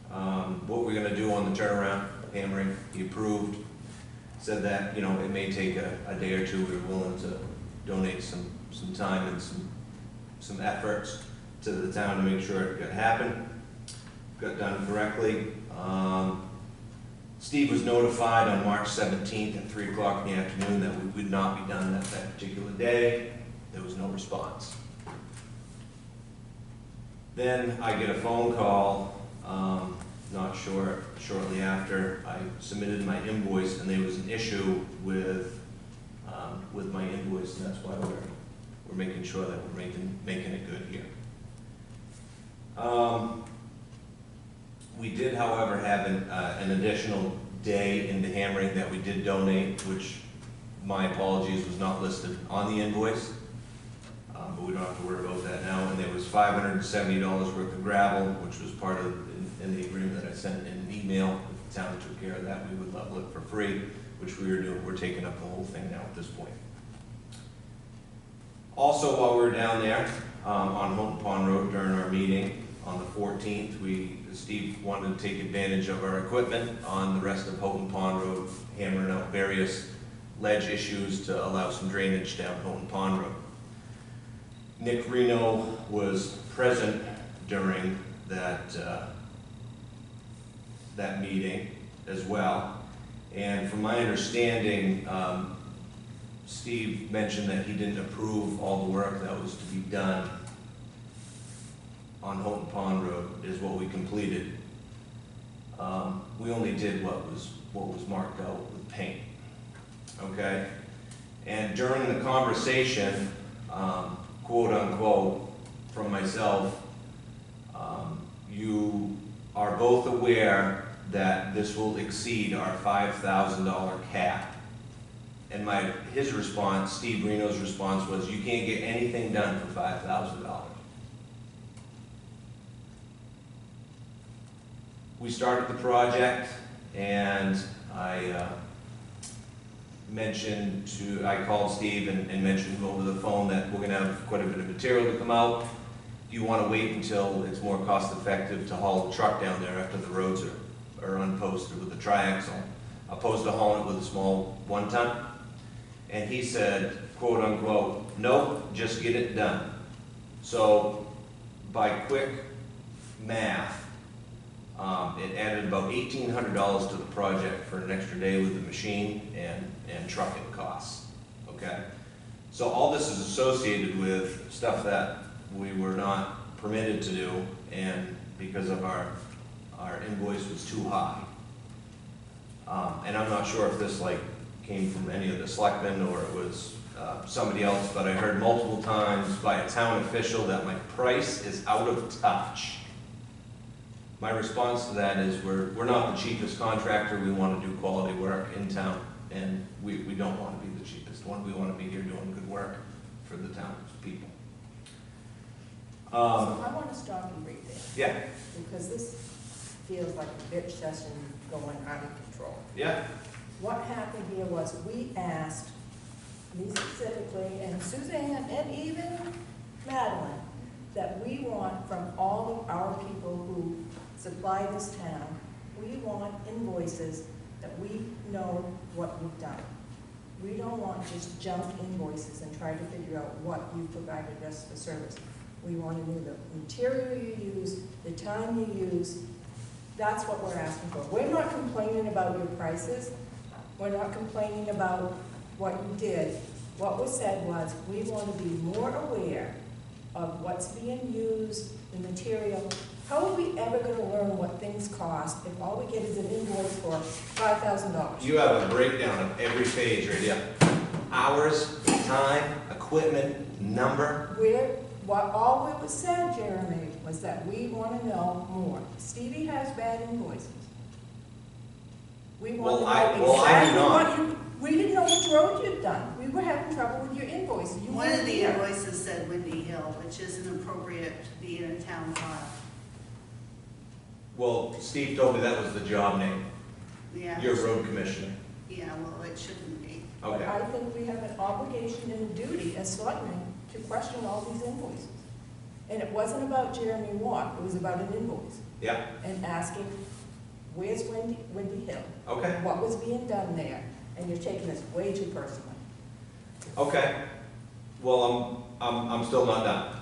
what we're going to do on the turnaround, hammering. He approved. Said that, you know, it may take a day or two. We were willing to donate some time and some efforts to the town to make sure it could happen. Got done correctly. Steve was notified on March 17th at 3 o'clock in the afternoon that we would not be done that particular day. There was no response. Then I get a phone call, shortly after I submitted my invoice, and there was an issue with my invoice, and that's why we're making sure that we're making it good here. We did, however, have an additional day in the hammering that we did donate, which, my apologies, was not listed on the invoice. But we don't have to worry about that now. And there was $570 worth of gravel, which was part of in the agreement that I sent in an email. If the town took care of that, we would level it for free, which we were doing. We're taking up the whole thing now at this point. Also, while we were down there on Houghton Pond Road during our meeting on the 14th, Steve wanted to take advantage of our equipment on the rest of Houghton Pond Road, hammering out various ledge issues to allow some drainage down Houghton Pond Road. Nick Reno was present during that meeting as well. And from my understanding, Steve mentioned that he didn't approve all the work that was to be done on Houghton Pond Road, is what we completed. We only did what was marked out with paint, okay? And during the conversation, quote unquote, from myself, you are both aware that this will exceed our $5,000 cap. And his response, Steve Reno's response, was, you can't get anything done for $5,000. We started the project, and I called Steve and mentioned over the phone that we're gonna have quite a bit of material to come out. Do you wanna wait until it's more cost effective to haul the truck down there after the roads are unposted with the triaxle, opposed to hauling it with a small 1-ton? And he said, quote unquote, nope, just get it done. So by quick math, it added about $1,800 to the project for an extra day with the machine and trucking costs, okay? So all this is associated with stuff that we were not permitted to do, and because of our invoice was too high. And I'm not sure if this came from any of the selectmen or it was somebody else, but I heard multiple times by a town official that my price is out of touch. My response to that is we're not the cheapest contractor. We want to do quality work in town, and we don't want to be the cheapest one. We want to be here doing good work for the town's people. So I want to stop you right there, Yeah, because this feels like a bitch session going out of control. yeah, What happened here was we asked, me specifically, and Suzanne, and even Madeline, that we want from all of our people who supply this town, we want invoices that we know what you've done. We don't want just junk invoices and try to figure out what you provided us for service. We want to know the material you use, the time you use. That's what we're asking for. We're not complaining about your prices. We're not complaining about what you did. What was said was, we want to be more aware of what's being used, the material. How are we ever going to learn what things cost if all we get is an invoice for $5,000? you have a breakdown of every page right here. Hours, time, equipment, number. All that was said, Jeremy, was that we want to know more. Stevie has bad invoices. We want to I know do exactly not. what we didn't know which road you'd done. We were having trouble with your invoices. You One of weren't the here. invoices said Windy Hill, which isn't appropriate to be in a town file. Well, Steve told me that was the job name, Yeah. your road commissioner. Yeah, well, it shouldn't be. But Okay, I think we have an obligation and a duty as selectmen to question all these invoices. And it wasn't about Jeremy Watt, it was about an invoice. yeah, And asking, where's Windy Hill? okay, What was being done there? And you're taking this way too personally. okay. Well, I'm still not done.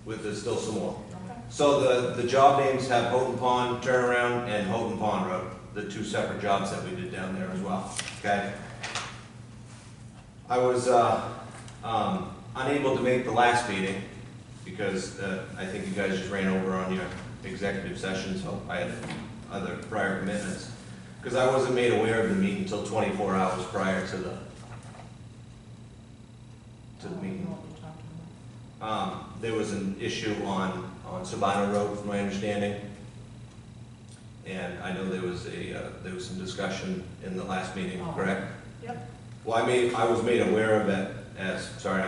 There's still some more. Okay. So the job names have Houghton Pond Turnaround and Houghton Pond Road, the two separate jobs that we did down there as well, okay? I was unable to make the last meeting because I think you guys just ran over on your executive session, so I had other prior commitments. Because I wasn't made aware of the meeting until 24 hours prior to the meeting. There was an issue on Sabino Road, from my understanding. And I know there was some discussion in the last meeting, correct? Yep. Well, I was made aware of it as, sorry,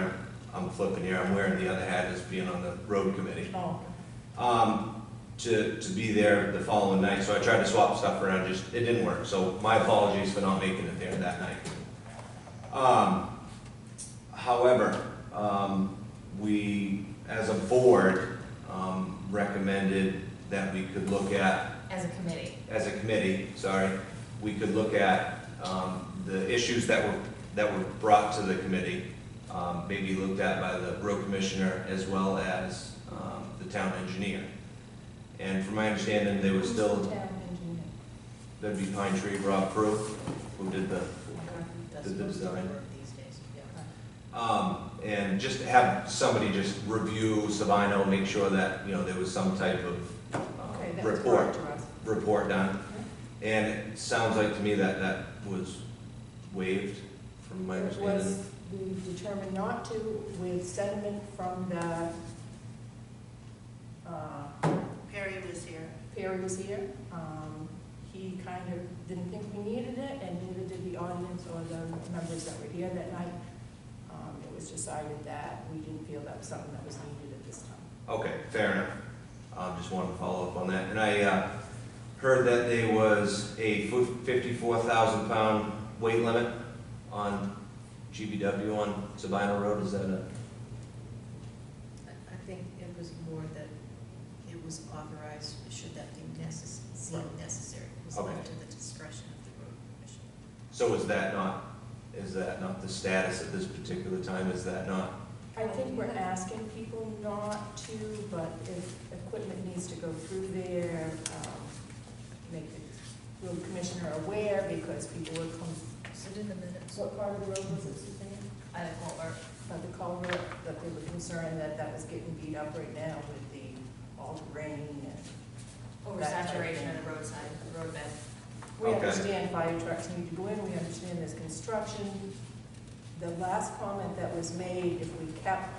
I'm flipping here, I'm wearing the other hat as being on the road committee. Oh. To be there the following night, so I tried to swap stuff around, it didn't work, so my apologies for not making it there that night. However, we, as a board, recommended that we could look at, As a committee. We could look at the issues that were brought to the committee, maybe looked at by the road commissioner as well as the town engineer. And from my understanding, they were still, Who's the town engineer? that'd be Pine Tree Rob Prue, who did the design. And just to have somebody just review Sabino, make sure that, there was some type of Okay, that's report, correct to us. report done. And it sounds like to me that that was waived, from my It understanding. was, we determined not to with sentiment from the, Perry was here. Perry was here. He kind of didn't think we needed it, and neither did the audience or the members that were here that night. It was decided that we didn't feel that was something that was needed at this time. Okay, fair enough. Just wanted to follow up on that. And I heard that there was a 54,000 pound weight limit on GBW on Sabino Road? Is that a, I think it was more that it was authorized, should that be seem necessary. It was Okay. left to the discretion of the road commission. so is that not the status at this particular time? Is that not? I think we're asking people not to, but if equipment needs to go through there, make the road commissioner aware, because people would come. Is it in the minutes? What part of the road was it, Suzanne? I like Walmart. The culvert, that they were concerned that that was getting beat up right now with all the rain and. Oversaturation of the roadside, the roadbed. We Okay. understand fire trucks need to go in, we understand there's construction. The last comment that was made, if we kept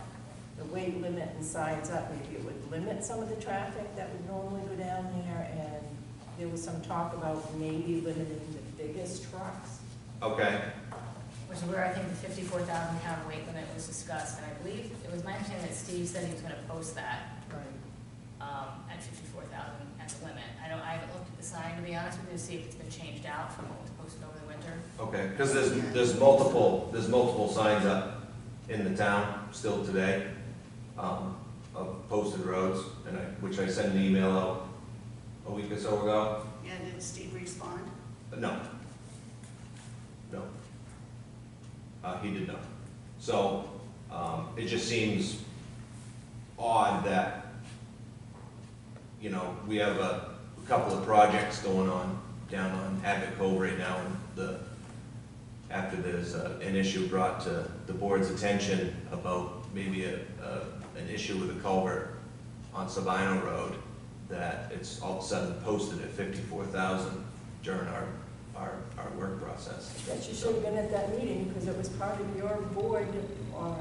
the weight limit and signs up, maybe it would limit some of the traffic that would normally go down there, and there was some talk about maybe limiting the biggest trucks. Okay, Which is where I think the 54,000 pound weight limit was discussed, and I believe, it was my understanding that Steve said he was gonna post that, at 54,000 as a limit. I haven't looked at the sign, to be honest with you, to see if it's been changed out from what was posted over the winter. okay, because there's multiple signs up in the town still today, of posted roads, and which I sent an email out a week or so ago. Yeah, did Steve respond? No. No. He did not. So, it just seems odd that, you know, we have a couple of projects going on down on Abbott Cove right now, and after there's an issue brought to the board's attention about maybe an issue with a culvert on Sabino Road, that it's all of a sudden posted at 54,000 during our work process. That you should have been at that meeting, because it was part of your board or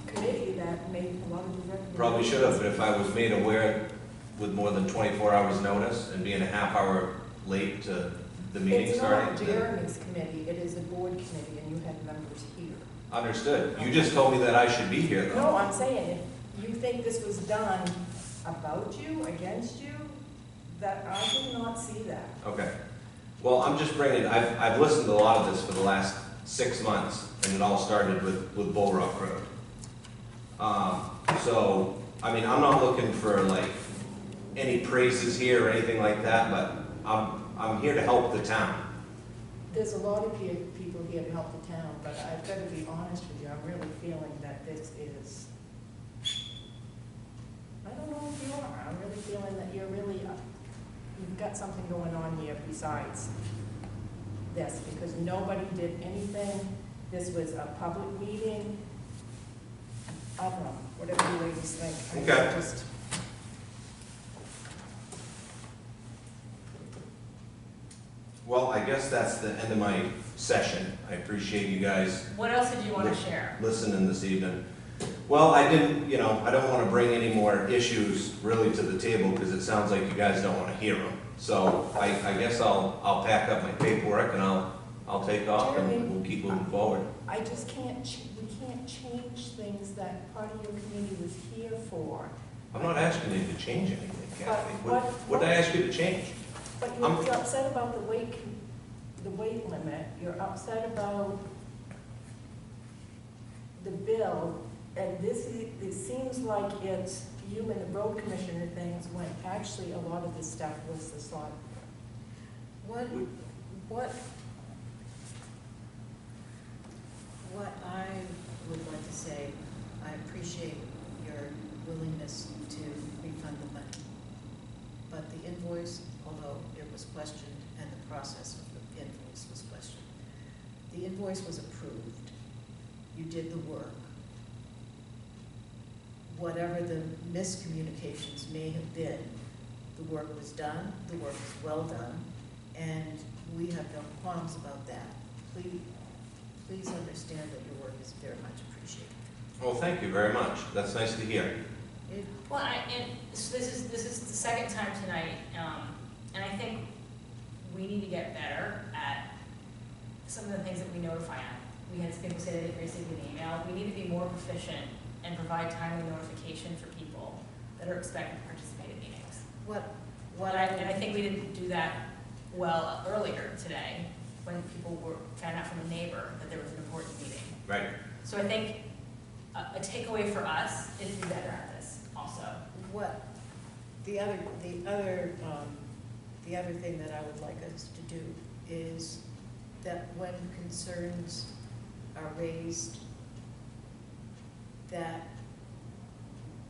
committee that made a lot of the recommendations. Probably should have, but if I was made aware with more than 24 hours notice and being a half hour late to the meeting starting. It's not Jeremy's committee, it is a board committee, and you had members here. Understood. You just told me that I should be here though. No, I'm saying, if you think this was done about you, against you, that I did not see that. Okay. Well, I'm just bringing, I've listened to a lot of this for the last 6 months, and it all started with Bull Rock Road. So, I mean, I'm not looking for like any praises here or anything like that, but I'm here to help the town. There's a lot of people here to help the town, but I've got to be honest with you, I'm really feeling that this is, I don't know if you are, I'm really feeling that you've got something going on here besides this, because nobody did anything. This was a public meeting. I don't know, whatever you ladies think. Okay. Well, I guess that's the end of my session. I appreciate you guys What else did you want to share? listening this evening. Well, I didn't, you know, I don't want to bring any more issues really to the table because it sounds like you guys don't want to hear them. So I guess I'll pack up my paperwork and I'll take off and we'll keep moving forward. I just can't, we can't change things that part of your committee was here for. I'm not asking you to change anything, Kathy. But What did I ask you to change? But you're upset about the weight limit, you're upset about the bill, and it seems like it's you and the road commissioner things, when actually a lot of this stuff was the slot. What I would like to say, I appreciate your willingness to refund the money. But the invoice, although it was questioned and the process of the invoice was questioned, the invoice was approved. You did the work. Whatever the miscommunications may have been, the work was done, the work was well done, and we have no qualms about that. Please understand that your work is very much appreciated. Well, thank you very much. That's nice to hear. Well, so this is the second time tonight, and I think we need to get better at some of the things that we notify on. We had people say they didn't receive an email. We need to be more proficient and provide timely notification for people that are expected to participate in meetings. And I think we didn't do that well earlier today. when people found out from a neighbor that there was an important meeting. Right. So I think a takeaway for us is to be better at this also. What, the other thing that I would like us to do is that when concerns are raised, that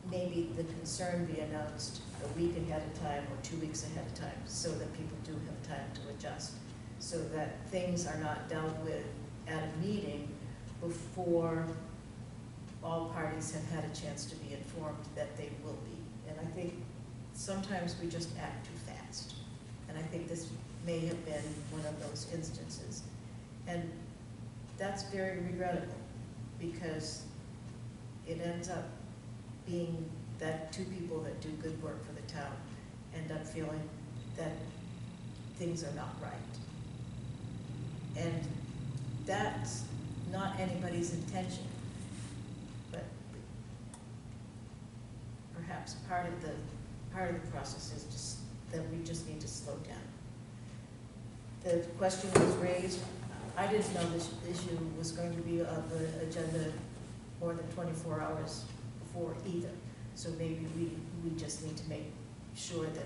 maybe the concern be announced a week ahead of time or 2 weeks ahead of time, so that people do have time to adjust, so that things are not dealt with at a meeting before all parties have had a chance to be informed that they will be. And I think sometimes we just act too fast. And I think this may have been one of those instances. And that's very regrettable, because it ends up being that two people that do good work for the town end up feeling that things are not right. And that's not anybody's intention, but perhaps part of the process is just that we just need to slow down. The question was raised, I didn't know this issue was going to be on the agenda more than 24 hours before either. So maybe we just need to make sure that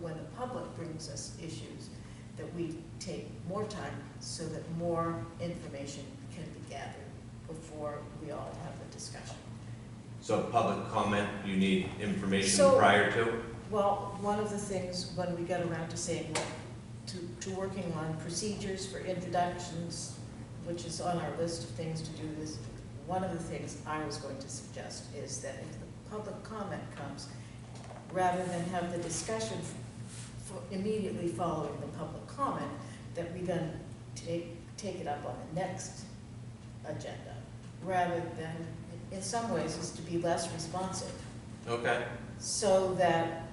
when the public brings us issues, that we take more time so that more information can be gathered before we all have a discussion. So public comment, you need information So- prior to? Well, one of the things, when we get around to saying, to working on procedures for introductions, which is on our list of things to do, is one of the things I was going to suggest is that if the public comment comes, rather than have the discussion immediately following the public comment, that we then take it up on the next agenda, rather than, in some ways, is to be less responsive. Okay. So that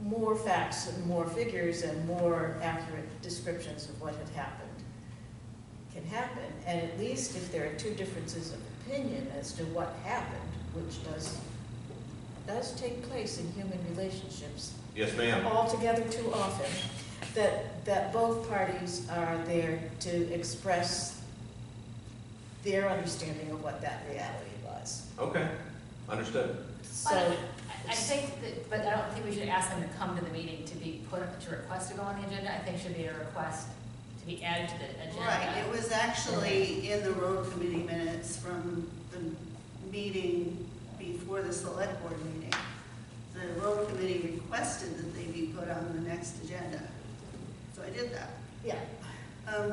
more facts and more figures and more accurate descriptions of what had happened can happen. And at least if there are two differences of opinion as to what happened, which does take place in human relationships Yes, ma'am. altogether too often, that both parties are there to express their understanding of what that reality was. Okay, understood. So, I think that, but I don't think we should ask them to come to the meeting to be to request to go on the agenda. I think it should be a request to be added to the agenda. Right, it was actually in the road committee minutes from the meeting before the select board meeting. The road committee requested that they be put on the next agenda. So I did that. yeah.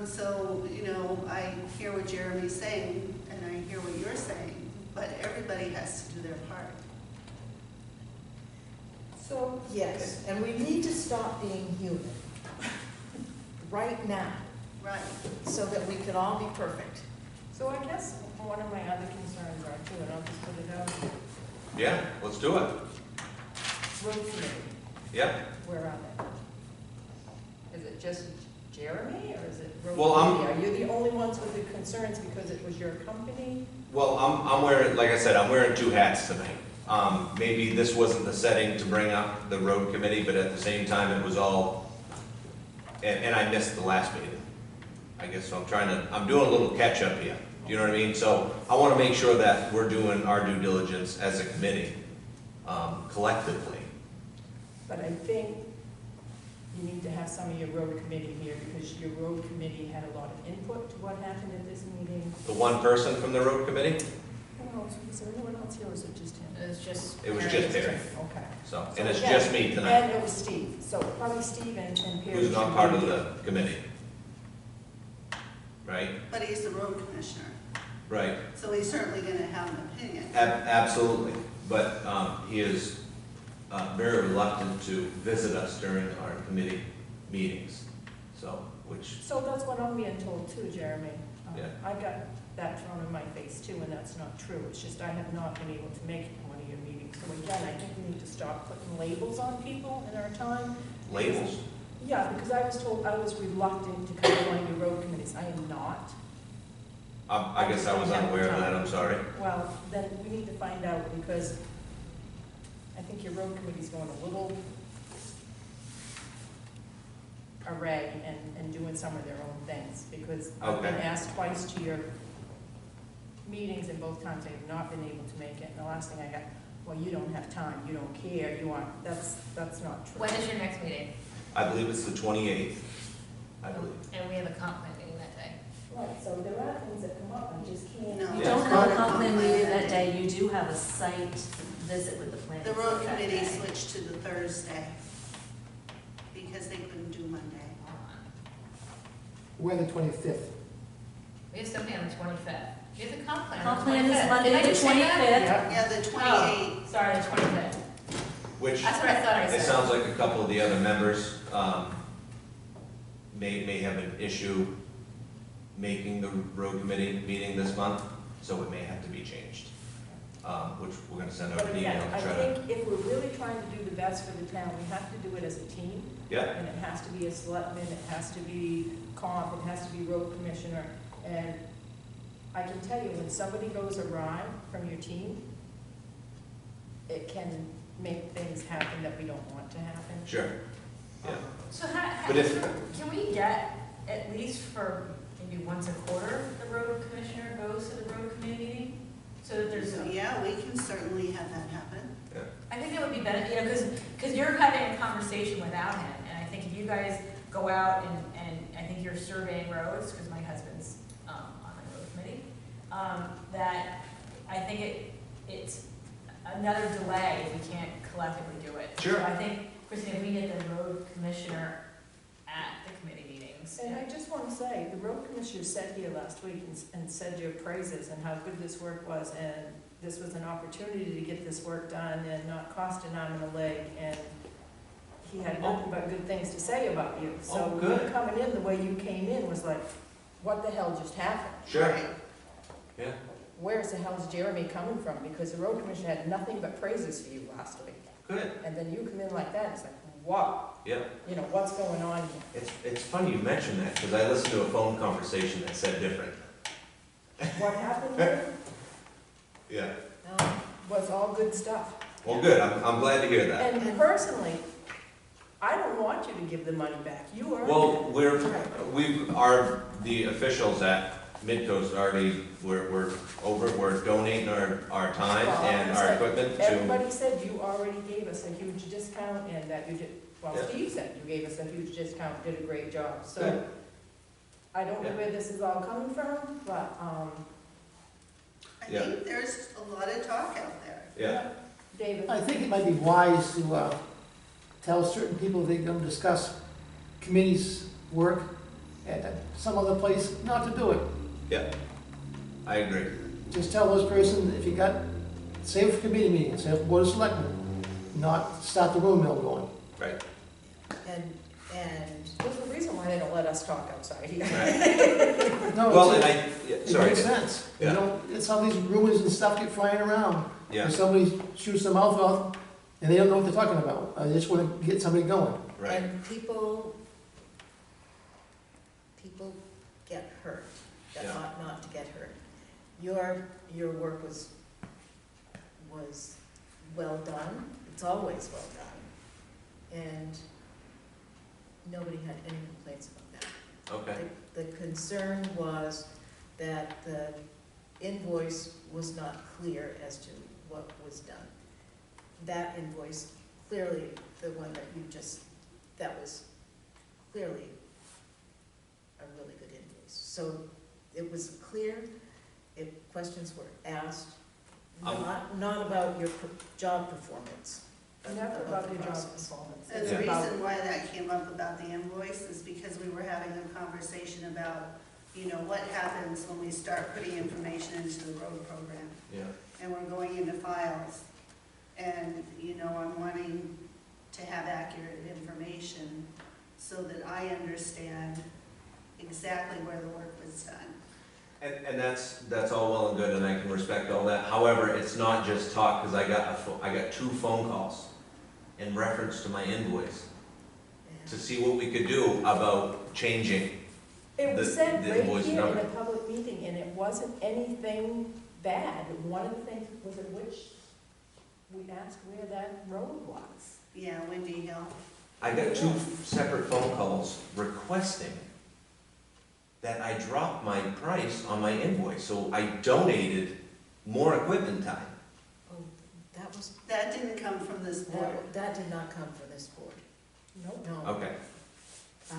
So, I hear what Jeremy's saying, and I hear what you're saying, but everybody has to do their part. So, Yes, and we need to stop being human right now, Right. so that we can all be perfect. so I guess one of my other concerns are too, and I'll just put it out, Yeah, let's do it. road committee, Yep. where are they? Is it just Jeremy, or is it road Well, committee? Are you the only ones with the concerns because it was your company? Well, I'm wearing, like I said, I'm wearing two hats tonight. Maybe this wasn't the setting to bring up the road committee, but at the same time, it was all, and I missed the last meeting. I guess so I'm doing a little catch up here. Do you know what I mean? So I want to make sure that we're doing our due diligence as a committee, collectively. But I think you need to have some of your road committee here, because your road committee had a lot of input to what happened at this meeting. The one person from the road committee, Who else, was there anyone else here, or was it just him? It was just. it was just Perry. Okay. So, So and it's again, just me tonight, And it was Steve, so probably Steve and Perry. who's not should part be of here. the committee. Right? But he's the road commissioner, Right. so he's certainly gonna have an opinion. Absolutely, but he is very reluctant to visit us during our committee meetings, so, which, So that's what I'm being told too, Jeremy. Yeah. I got that thrown in my face too, and that's not true. It's just I have not been able to make one of your meetings. So again, I think we need to stop putting labels on people in our time. labels. Yeah, because I was told I was reluctant to come to one of your road committees. I am not. I guess I was unaware of that, I'm sorry. Well, then we need to find out, because I think your road committee's going a little, are array and doing some of their own things, because I've been Okay. asked twice to your meetings, and both times I have not been able to make it, and the last thing I got, well, you don't have time, you don't care, you want, that's not true. When is your next meeting? I believe it's the 28th, I believe. And we have a comp plan meeting that day. Right, so there are things that come up, I just can't. No. You Yeah. don't have a comp plan meeting that day, you do have a site visit with the planning The board road that committee day. switched to the Thursday because they couldn't do Monday. We're the 25th. We have something on the 25th. We have the comp plan on Comp the plan is 25th. Monday Did I the just say that? 25th. Yeah, the Oh, 28th. sorry, the 25th. Which, That's what I thought I it said. sounds like a couple of the other members may have an issue making the road committee meeting this month, so it may have to be changed. Which we're gonna send out But an again, email I to try to. think if we're really trying to do the best for the town, we have to do it as a team. Yeah, And it has to be a selectman, it has to be comp, it has to be road commissioner. And I can tell you, when somebody goes awry from your team, it can make things happen that we don't want to happen. sure, yeah. So how, But if- can we get, at least for maybe once a quarter, the road commissioner goes to the road committee meeting? So that there's, Yeah, we can certainly have that happen. I think that would be better, you know, because you're having a conversation without him, and I think if you guys go out and I think you're surveying roads, because my husband's on the road committee, that I think it's another delay if we can't collectively do it. Sure. So I think, Christine, if we get the road commissioner at the committee meetings. And I just want to say, the road commissioner sat here last week and said your praises and how good this work was, and this was an opportunity to get this work done and not cost an arm and a leg, and he had nothing but good things to say about you. So Oh, good. you coming in the way you came in was like, what the hell just happened? Sure, Right. yeah. Where's the hell's Jeremy coming from? Because the road commissioner had nothing but praises for you last week. Good, And then you come in like that, it's like, wow, yeah. you know, what's going on here? It's funny you mention that, because I listened to a phone conversation that said different. What happened here Yeah. was all good stuff. Well, good, I'm glad to hear that. And personally, I don't want you to give the money back. You earned Well, it. the officials at Midcoast already, we're donating our time Well, and our like, equipment to, Everybody said you already gave us a huge discount and that you did, well, Yeah. Steve said you gave us a huge discount, did a great job. So Good. I don't know Yeah. where this is all coming from, but, I Yeah. think there's a lot of talk out there. yeah, David. I think it might be wise to tell certain people they're going to discuss committees' work at some other place not to do it. yeah. I agree. Just tell those person, if you got, say for committee meeting, say for board of selectmen, not start the rumor mill going. Right. And There's a reason why they don't let us talk outside here. Right. No, Well, it's- and it sorry. makes sense. You Yeah. know, it's how these rumors and stuff get flying around. Yeah, If somebody shoots their mouth off and they don't know what they're talking about, I just want to get somebody going. right. And people get hurt that Yeah. ought not to get hurt. Your work was well done, it's always well done, and nobody had any complaints about that. Okay, The concern was that the invoice was not clear as to what was done. That invoice, clearly, the one that you just, that was clearly a really good invoice. So it was clear, questions were asked, not about your job performance. but Never about the your job process. performance. And It's the about- reason why that came up about the invoice is because we were having a conversation about, you know, what happens when we start putting information into the road program. yeah, And we're going into files. And, you know, I'm wanting to have accurate information so that I understand exactly where the work was done. and that's all well and good, and I can respect all that. However, it's not just talk, because I got 2 phone calls in reference to my invoice to see what we could do about changing. It was the- said the right invoice here in number. a public meeting, and it wasn't anything bad. One of the things, was it which, we asked where that road was. Yeah, Windy Hill. I got 2 separate phone calls requesting that I drop my price on my invoice, so I donated more equipment time. Oh, That didn't come from this board. that did not come from this board. Nope. No. Okay, Um,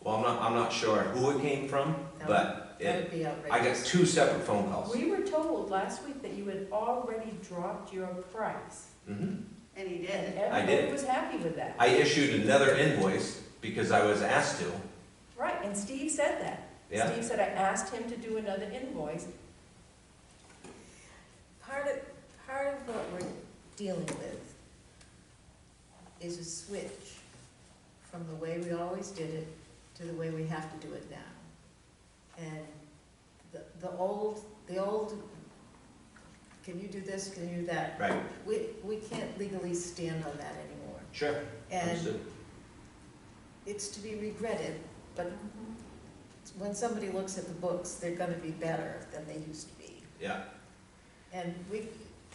well, I'm not sure who it came from, but That would be outrageous. I got 2 separate phone calls. We were told last week that you had already dropped your price. Mhm. And he And did. I did. everybody was happy with that. I issued another invoice because I was asked to, Right, and Steve said that. yeah? Steve said I asked him to do another invoice. Part of what we're dealing with is a switch from the way we always did it to the way we have to do it now. And the old, can you do this, can you do that? Right, We can't legally stand on that anymore. sure, And understood. it's to be regretted, but when somebody looks at the books, they're gonna be better than they used to be. Yeah, And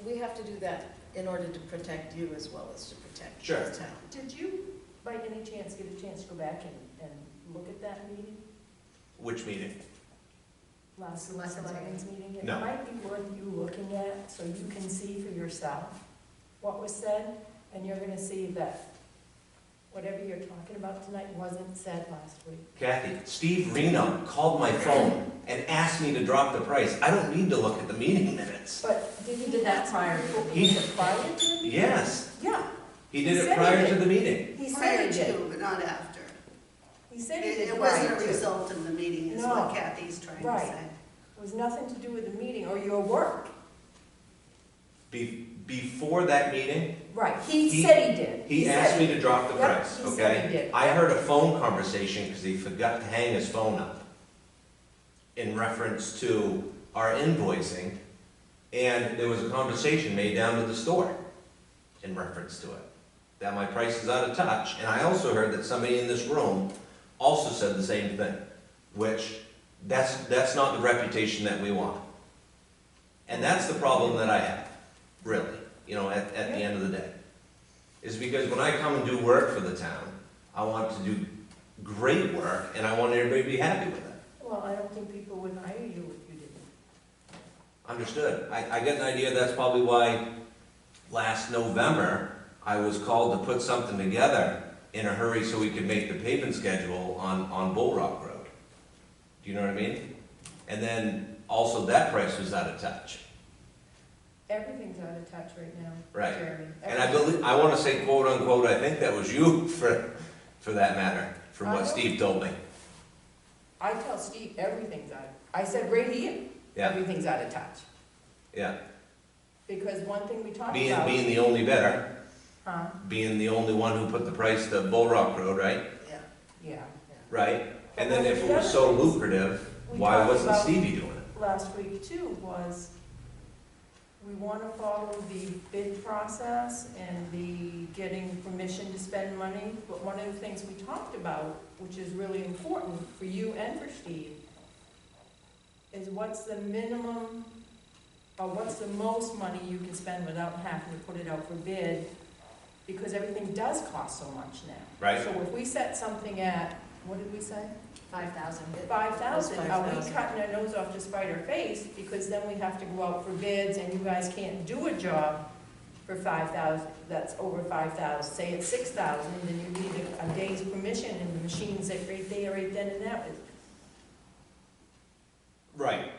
we have to do that in order to protect you as well as to protect Sure. the town. Did you, by any chance, get a chance to go back and look at that meeting? which meeting? Last Selectmen's selectmen's meeting? No. It might be worth you looking at, so you can see for yourself what was said, and you're gonna see that whatever you're talking about tonight wasn't said last week. Kathy, Steve Reno called my phone and asked me to drop the price. I don't need to look at the meeting minutes. But did He he did that ask prior to people the to meeting. do it prior to the meeting? Yes, Yeah, he did He it said he prior did. to the meeting. he said Prior he did. to, but not after. He said he did It prior wasn't a to. result of the meeting, is No. what Kathy's trying to Right. say. It was nothing to do with the meeting or your work. Before that meeting, Right, he He- said he did. he said asked me he- to drop the Yep, price, he said he okay? did. I heard a phone conversation because he forgot to hang his phone up in reference to our invoicing, and there was a conversation made down to the store in reference to it, that my price is out of touch, and I also heard that somebody in this room also said the same thing, which, that's not the reputation that we want. And that's the problem that I have, really, at the end of the day. Is because when I come and do work for the town, I want to do great work, and I want everybody to be happy with it. Well, I don't think people would hire you if you didn't. Understood. I get an idea that's probably why last November, I was called to put something together in a hurry so we could make the pavement schedule on Bull Rock Road. Do you know what I mean? And then also that price was out of touch. Everything's out of touch right now, Right. Jeremy. And I want to say quote unquote, I think that was you for that matter, from what Steve told me. I tell Steve, everything's out, I said right here, Yeah, everything's out of touch. yeah. Because one thing we talked Being about. the only bidder, Huh? being the only one who put the price to Bull Rock Road, right? Yeah. Yeah. Right? And But then one if of it the was so other things lucrative, we why talked wasn't about Stevie doing it? Last week too was, we want to follow the bid process and the getting permission to spend money. But one of the things we talked about, which is really important for you and for Steve, is what's the minimum, or what's the most money you can spend without having to put it out for bid? Because everything does cost so much now. Right. So if we set something at, what did we say? 5,000. 5,000, are we 5,000. cutting our nose off to spite our face, because then we have to go out for bids, and you guys can't do a job for 5,000, that's over 5,000, say it's 6,000, then you need a day's permission, and the machine's like right there, right then and there. Right,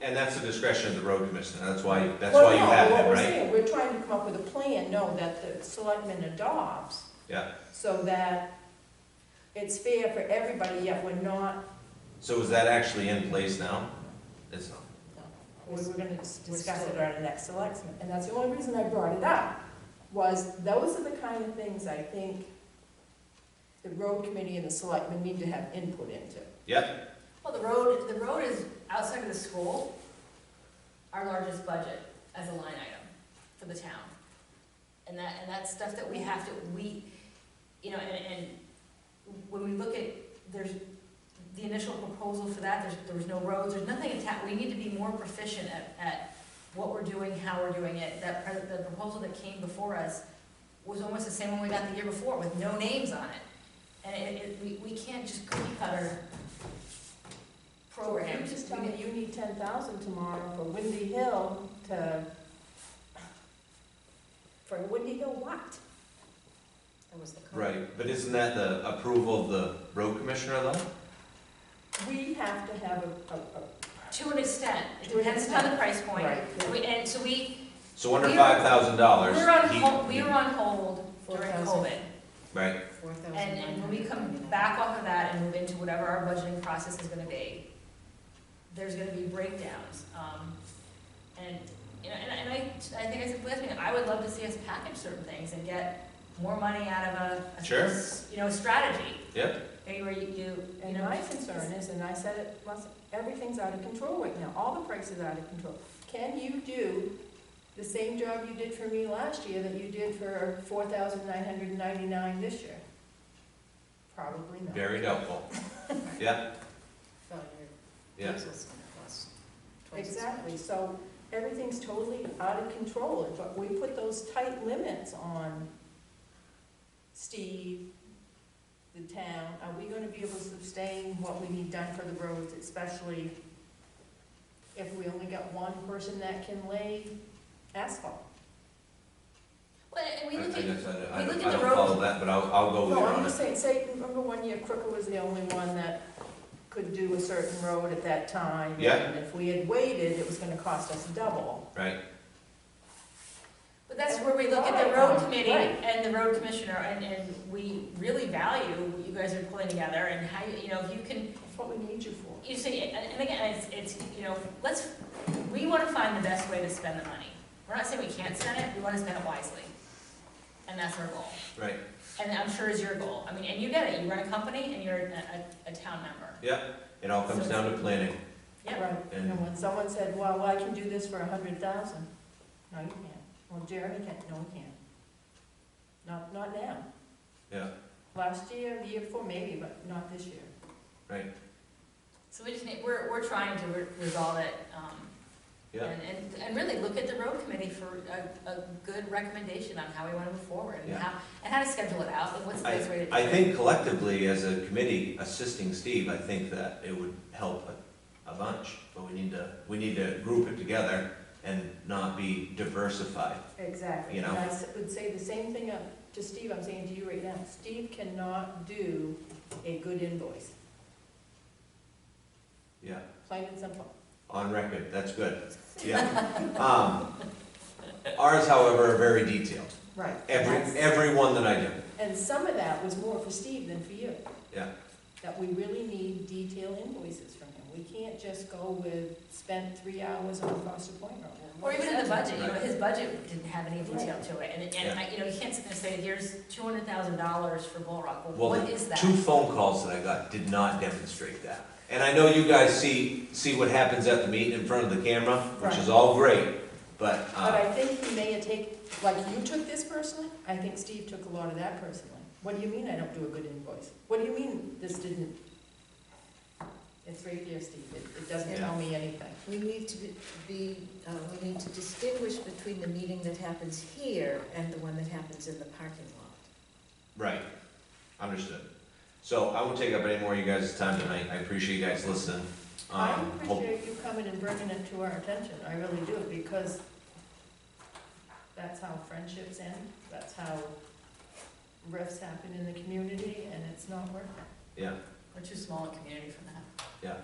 and that's the discretion of the road commissioner, that's why you Well, no, have what him, we're right? saying, we're trying to come up with a plan, that the selectmen adopts, Yeah, so that it's fair for everybody, yet we're not, so is that actually in place now? It's not. we're gonna discuss We're still- it at our next selectmen. And that's the only reason I brought it up, was those are the kind of things I think the road committee and the selectmen need to have input into. Yep, Well, the road is, outside of the school, our largest budget as a line item for the town. And that's stuff that we have to, and when we look at, there's the initial proposal for that, there was no roads, there's nothing attached. We need to be more proficient at what we're doing, how we're doing it. The proposal that came before us was almost the same one we got the year before, with no names on it. And we can't just cookie cut cutter So if program. you just tell me you need 10,000 tomorrow for Windy Hill for Windy Hill what? That was the comment. Right, but isn't that the approval of the road commissioner though? We have to have To an extent, it To an depends upon the price point. Right. And so we, So under We were- $5,000. we were on hold during 4,000. COVID. Right, And when we come back off of that and move into whatever our budgeting process is gonna be, there's gonna be breakdowns. And, you know, and I think I said last meeting, I would love to see us package certain things and get more money out of a Sure. you know, strategy. yep, Maybe where you And know. my concern is, and I said it, everything's out of control right now, all the prices are out of control. Can you do the same job you did for me last year that you did for 4,999 this year? Probably not. very doubtful. Yeah, Well, your yeah, diesel's gonna cost twice as much. Exactly, so everything's totally out of control, but we put those tight limits on Steve, the town. Are we gonna be able to sustain what we need done for the roads, especially if we only got one person that can lay asphalt? Well, and we I look at, guess I we look don't at the road- follow that, but I'll go with you No, I'm on just it. saying, remember one year Crooker was the only one that could do a certain road at that time? Yeah. And if we had waited, it was gonna cost us double. Right, but that's where we look at the road committee Right. and the road commissioner, and we really value what you guys are pulling together and how, you know, if you can, That's what we need you for. you see, and again, it's, you know, we wanna find the best way to spend the money. We're not saying we can't spend it, we wanna spend it wisely. And that's our goal. right, And I'm sure is your goal. I mean, and you get it, you run a company and you're a town member. yep, it all comes down to planning. Yep. Right, And- and when someone said, well, I can do this for 100,000, no, you can't. Well, Jeremy can't, no, he can't. Not now. Yeah, Last year, the year before, maybe, but not this year. right, So we just need, we're trying to resolve it, yeah. and really look at the road committee for a good recommendation on how we wanna move forward and Yeah. how to schedule it out, and what's the best way to do it. I think collectively, as a committee assisting Steve, I think that it would help a bunch, but we need to group it together and not be diversified. Exactly. You know? And I would say the same thing to Steve, I'm saying to you right now. Steve cannot do a good invoice, Yeah, plain and simple. on record, that's good, yeah. Ours, however, are very detailed, Right. every one that I do, And some of that was more for Steve than for you. yeah, That we really need detailed invoices from him. We can't just go with, spent 3 hours on Foster Point Road. Or even in the budget, you know, his budget didn't have any detail to it, and Yeah. you know, you can't sit there and say, here's $200,000 for Bull Rock, well, Well, what is that? 2 phone calls that I got did not demonstrate that. And I know you guys see what happens at the meeting in front of the camera, which is all great, but, But I think he may have taken, like you took this personally, I think Steve took a lot of that personally. What do you mean I don't do a good invoice? What do you mean this didn't? It's right there, Steve, it doesn't tell me anything. We need to we need to distinguish between the meeting that happens here and the one that happens in the parking lot. right, understood. So I won't take up any more of you guys' time tonight, I appreciate you guys listening. I Hope- appreciate you coming and bringing it to our attention, I really do, because that's how friendships end, that's how rifts happen in the community, and it's not worth it. Yeah, We're too small a community for that. yeah.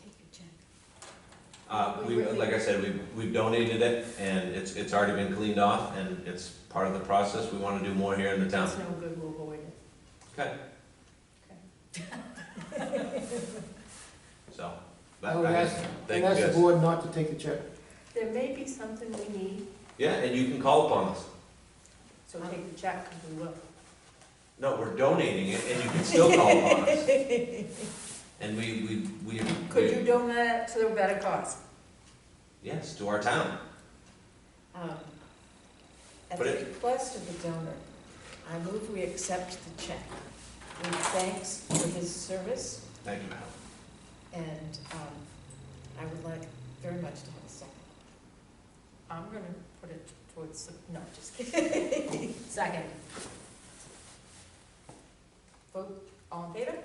Take your check. Like I said, we've donated it, and it's already been cleaned off, and it's part of the process, we wanna do more here in the town. It's no good, we'll avoid it. Okay. So, I would ask, thank I'd you ask the guys. board not to take the check. There may be something we need, Yeah, and you can call upon us. so take the check, and we will. No, we're donating it, and you can still call upon us. And we. Could you donate it to a better cause? Yes, to our town. At But the it- request of the donor, I move we accept the check with thanks for his service, Thank you, madam. and I would like very much to have a second. I'm gonna put it towards, no, just kidding. Second. Vote, all in favor?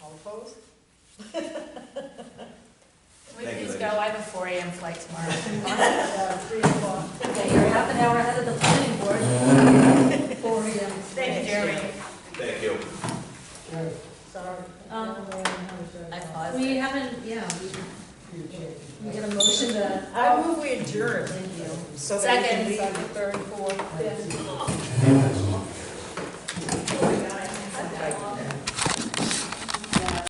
All opposed? Can we Thank you, please ladies. go? I have a 4 AM flight tomorrow. 3 o'clock. Okay, you're half an hour ahead of the planning board. 4 AM. Thank you, Jeremy. Thank you. Sorry. I paused We it. haven't, yeah, we get a motion to. I move we adjourn. Thank you. So that we can Second. leave. Second, third, fourth, fifth.